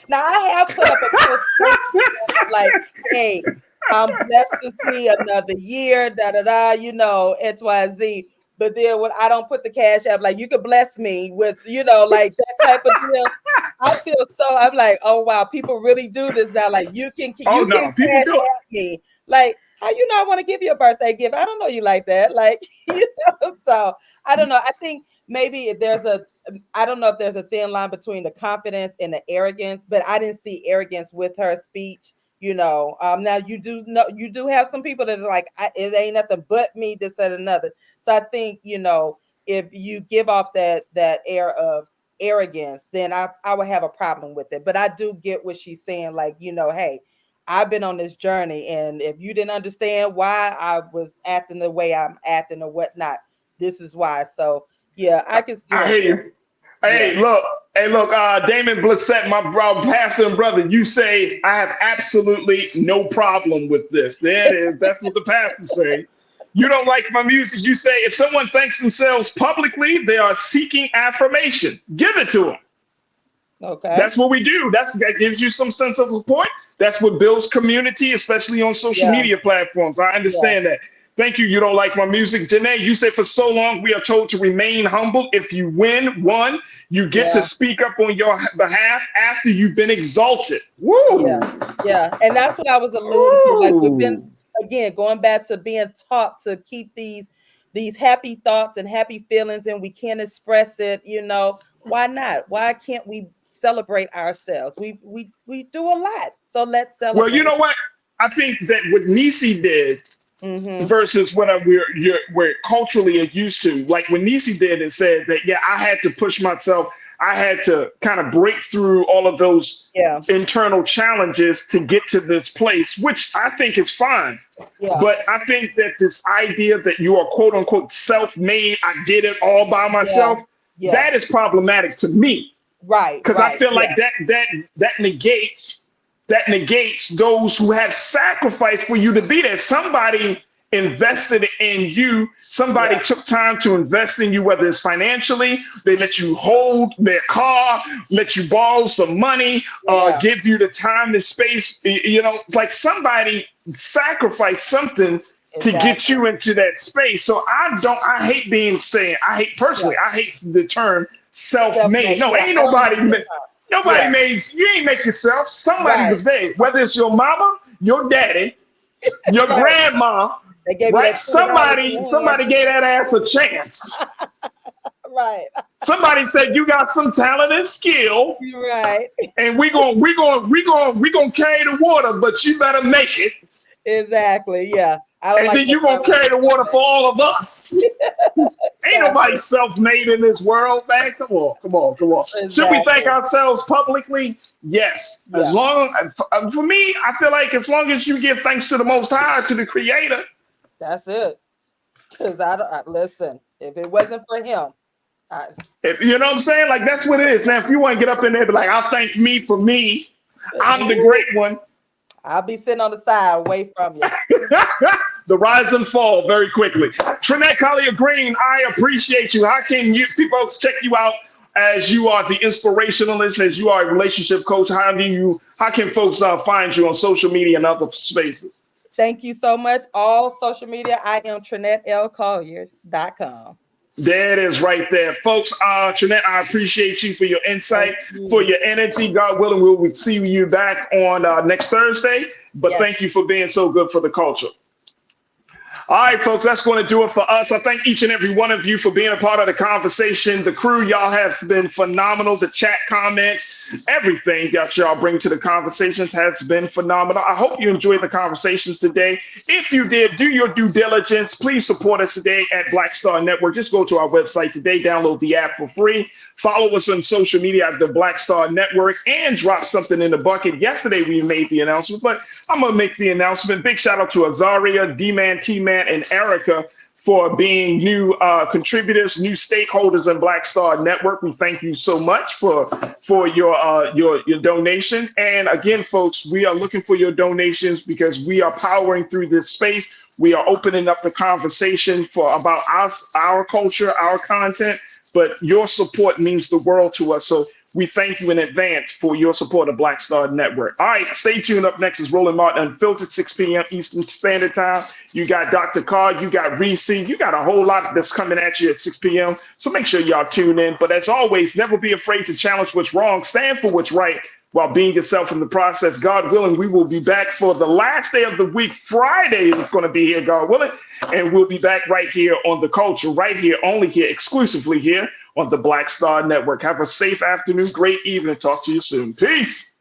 Now I have put up a post like, hey, I'm blessed to see another year, XYZ. But then when I don't put the cash up, like you could bless me with, like that type of deal. I feel I'm like, oh wow, people really do this now. Like you can cash out me. Like, how I want to give you a birthday gift? I don't know you like that. Like, so I don't know. I think maybe I don't know if there's a thin line between the confidence and the arrogance, but I didn't see arrogance with her speech. Now you do have some people that are like, it ain't nothing but me, this and another. So I think, if you give off that air of arrogance, then I would have a problem with it. But I do get what she's saying. Like, hey, I've been on this journey. And if you didn't understand why I was acting the way I'm acting or whatnot, this is why. So yeah, I can see. I hear you. Hey, look, Damon Blissett, my pastor and brother, you say, I have absolutely no problem with this. There it is. That's what the pastors say. You don't like my music. You say, if someone thanks themselves publicly, they are seeking affirmation. Give it to them. Okay. That's what we do. That gives you some sense of support. That's what builds community, especially on social media platforms. I understand that. Thank you. You don't like my music. Janae, you say for so long we are told to remain humble. If you win one, you get to speak up on your behalf after you've been exalted. Woo! Yeah. And that's what I was alluding to. Like we've been, again, going back to being taught to keep these happy thoughts and happy feelings, and we can't express it. Why not? Why can't we celebrate ourselves? We do a lot. So let's celebrate. Well, you know what? I think that what Niecey did versus what we're culturally used to. Like when Niecey did and said that, I had to push myself. I had to kind of break through all of those internal challenges to get to this place, which I think is fine. Yeah. But I think that this idea that you are quote unquote self-made, I did it all by myself, that is problematic to me. Right. Because I feel like that negates those who have sacrificed for you to be there. Somebody invested in you. Somebody took time to invest in you, whether it's financially, they let you hold their car, let you borrow some money, give you the time and space. You know, like somebody sacrificed something to get you into that space. So I hate being saying, I hate the term self-made. No, ain't nobody made, you ain't make yourself. Somebody was there, whether it's your mama, your daddy, your grandma, right? Somebody gave that ass a chance. Right. Somebody said you got some talent and skill. Right. And we gonna carry the water, but you better make it. Exactly. Yeah. And then you're gonna carry the water for all of us. Ain't nobody self-made in this world, man. Come on. Exactly. Should we thank ourselves publicly? Yes. Yeah. As long for me, I feel like as long as you give thanks to the Most High, to the Creator. That's it. Because I listen. If it wasn't for Him, if you know what I'm saying, like that's what it is. Now, if you want to get up in there, and be like, I'll thank me for me. I'm the great one. I'll be sitting on the side away from you. The rise and fall very quickly. Trinette Collier Green, I appreciate you. How can folks check you out as you are the inspirationalist, as you are a relationship coach? How can folks find you on social media and other spaces? Thank you so much. All social media, I am TrinetteLCollier.com. There it is right there. Folks, Trinette, I appreciate you for your insight, for your energy. God willing, we'll see you back on next Thursday. But thank you for being so good for the culture. All right, folks, that's going to do it for us. I thank each and every one of you for being a part of the conversation. The crew, y'all have been phenomenal. The chat comments, everything that y'all bring to the conversations has been phenomenal. I hope you enjoyed the conversations today. If you did, do your due diligence. Please support us today at Black Star Network. Just go to our website today, download the app for free. Follow us on social media at the Black Star Network and drop something in the bucket. Yesterday, we made the announcement, but I'm going to make the announcement. Big shout out to Azaria, D-Man, T-Man, and Erica for being new contributors, new stakeholders in Black Star Network. We thank you so much for your donation. And again, folks, we are looking for your donations because we are powering through this space. We are opening up the conversation about us, our culture, our content. But your support means the world to us. So we thank you in advance for your support of Black Star Network. All right, stay tuned. Up next is Roland Martin Unfiltered, 6 p.m. Eastern Standard Time. You got Dr. Carr, you got Reese, you got a whole lot that's coming at you at 6 p.m. So make sure y'all tune in. But as always, never be afraid to challenge what's wrong. Stand for what's right while being yourself in the process. God willing, we will be back for the last day of the week. Friday is going to be here, God willing. And we'll be back right here on The Culture, right here, only here, exclusively here on the Black Star Network. Have a safe afternoon, great evening. Talk to you soon. Peace.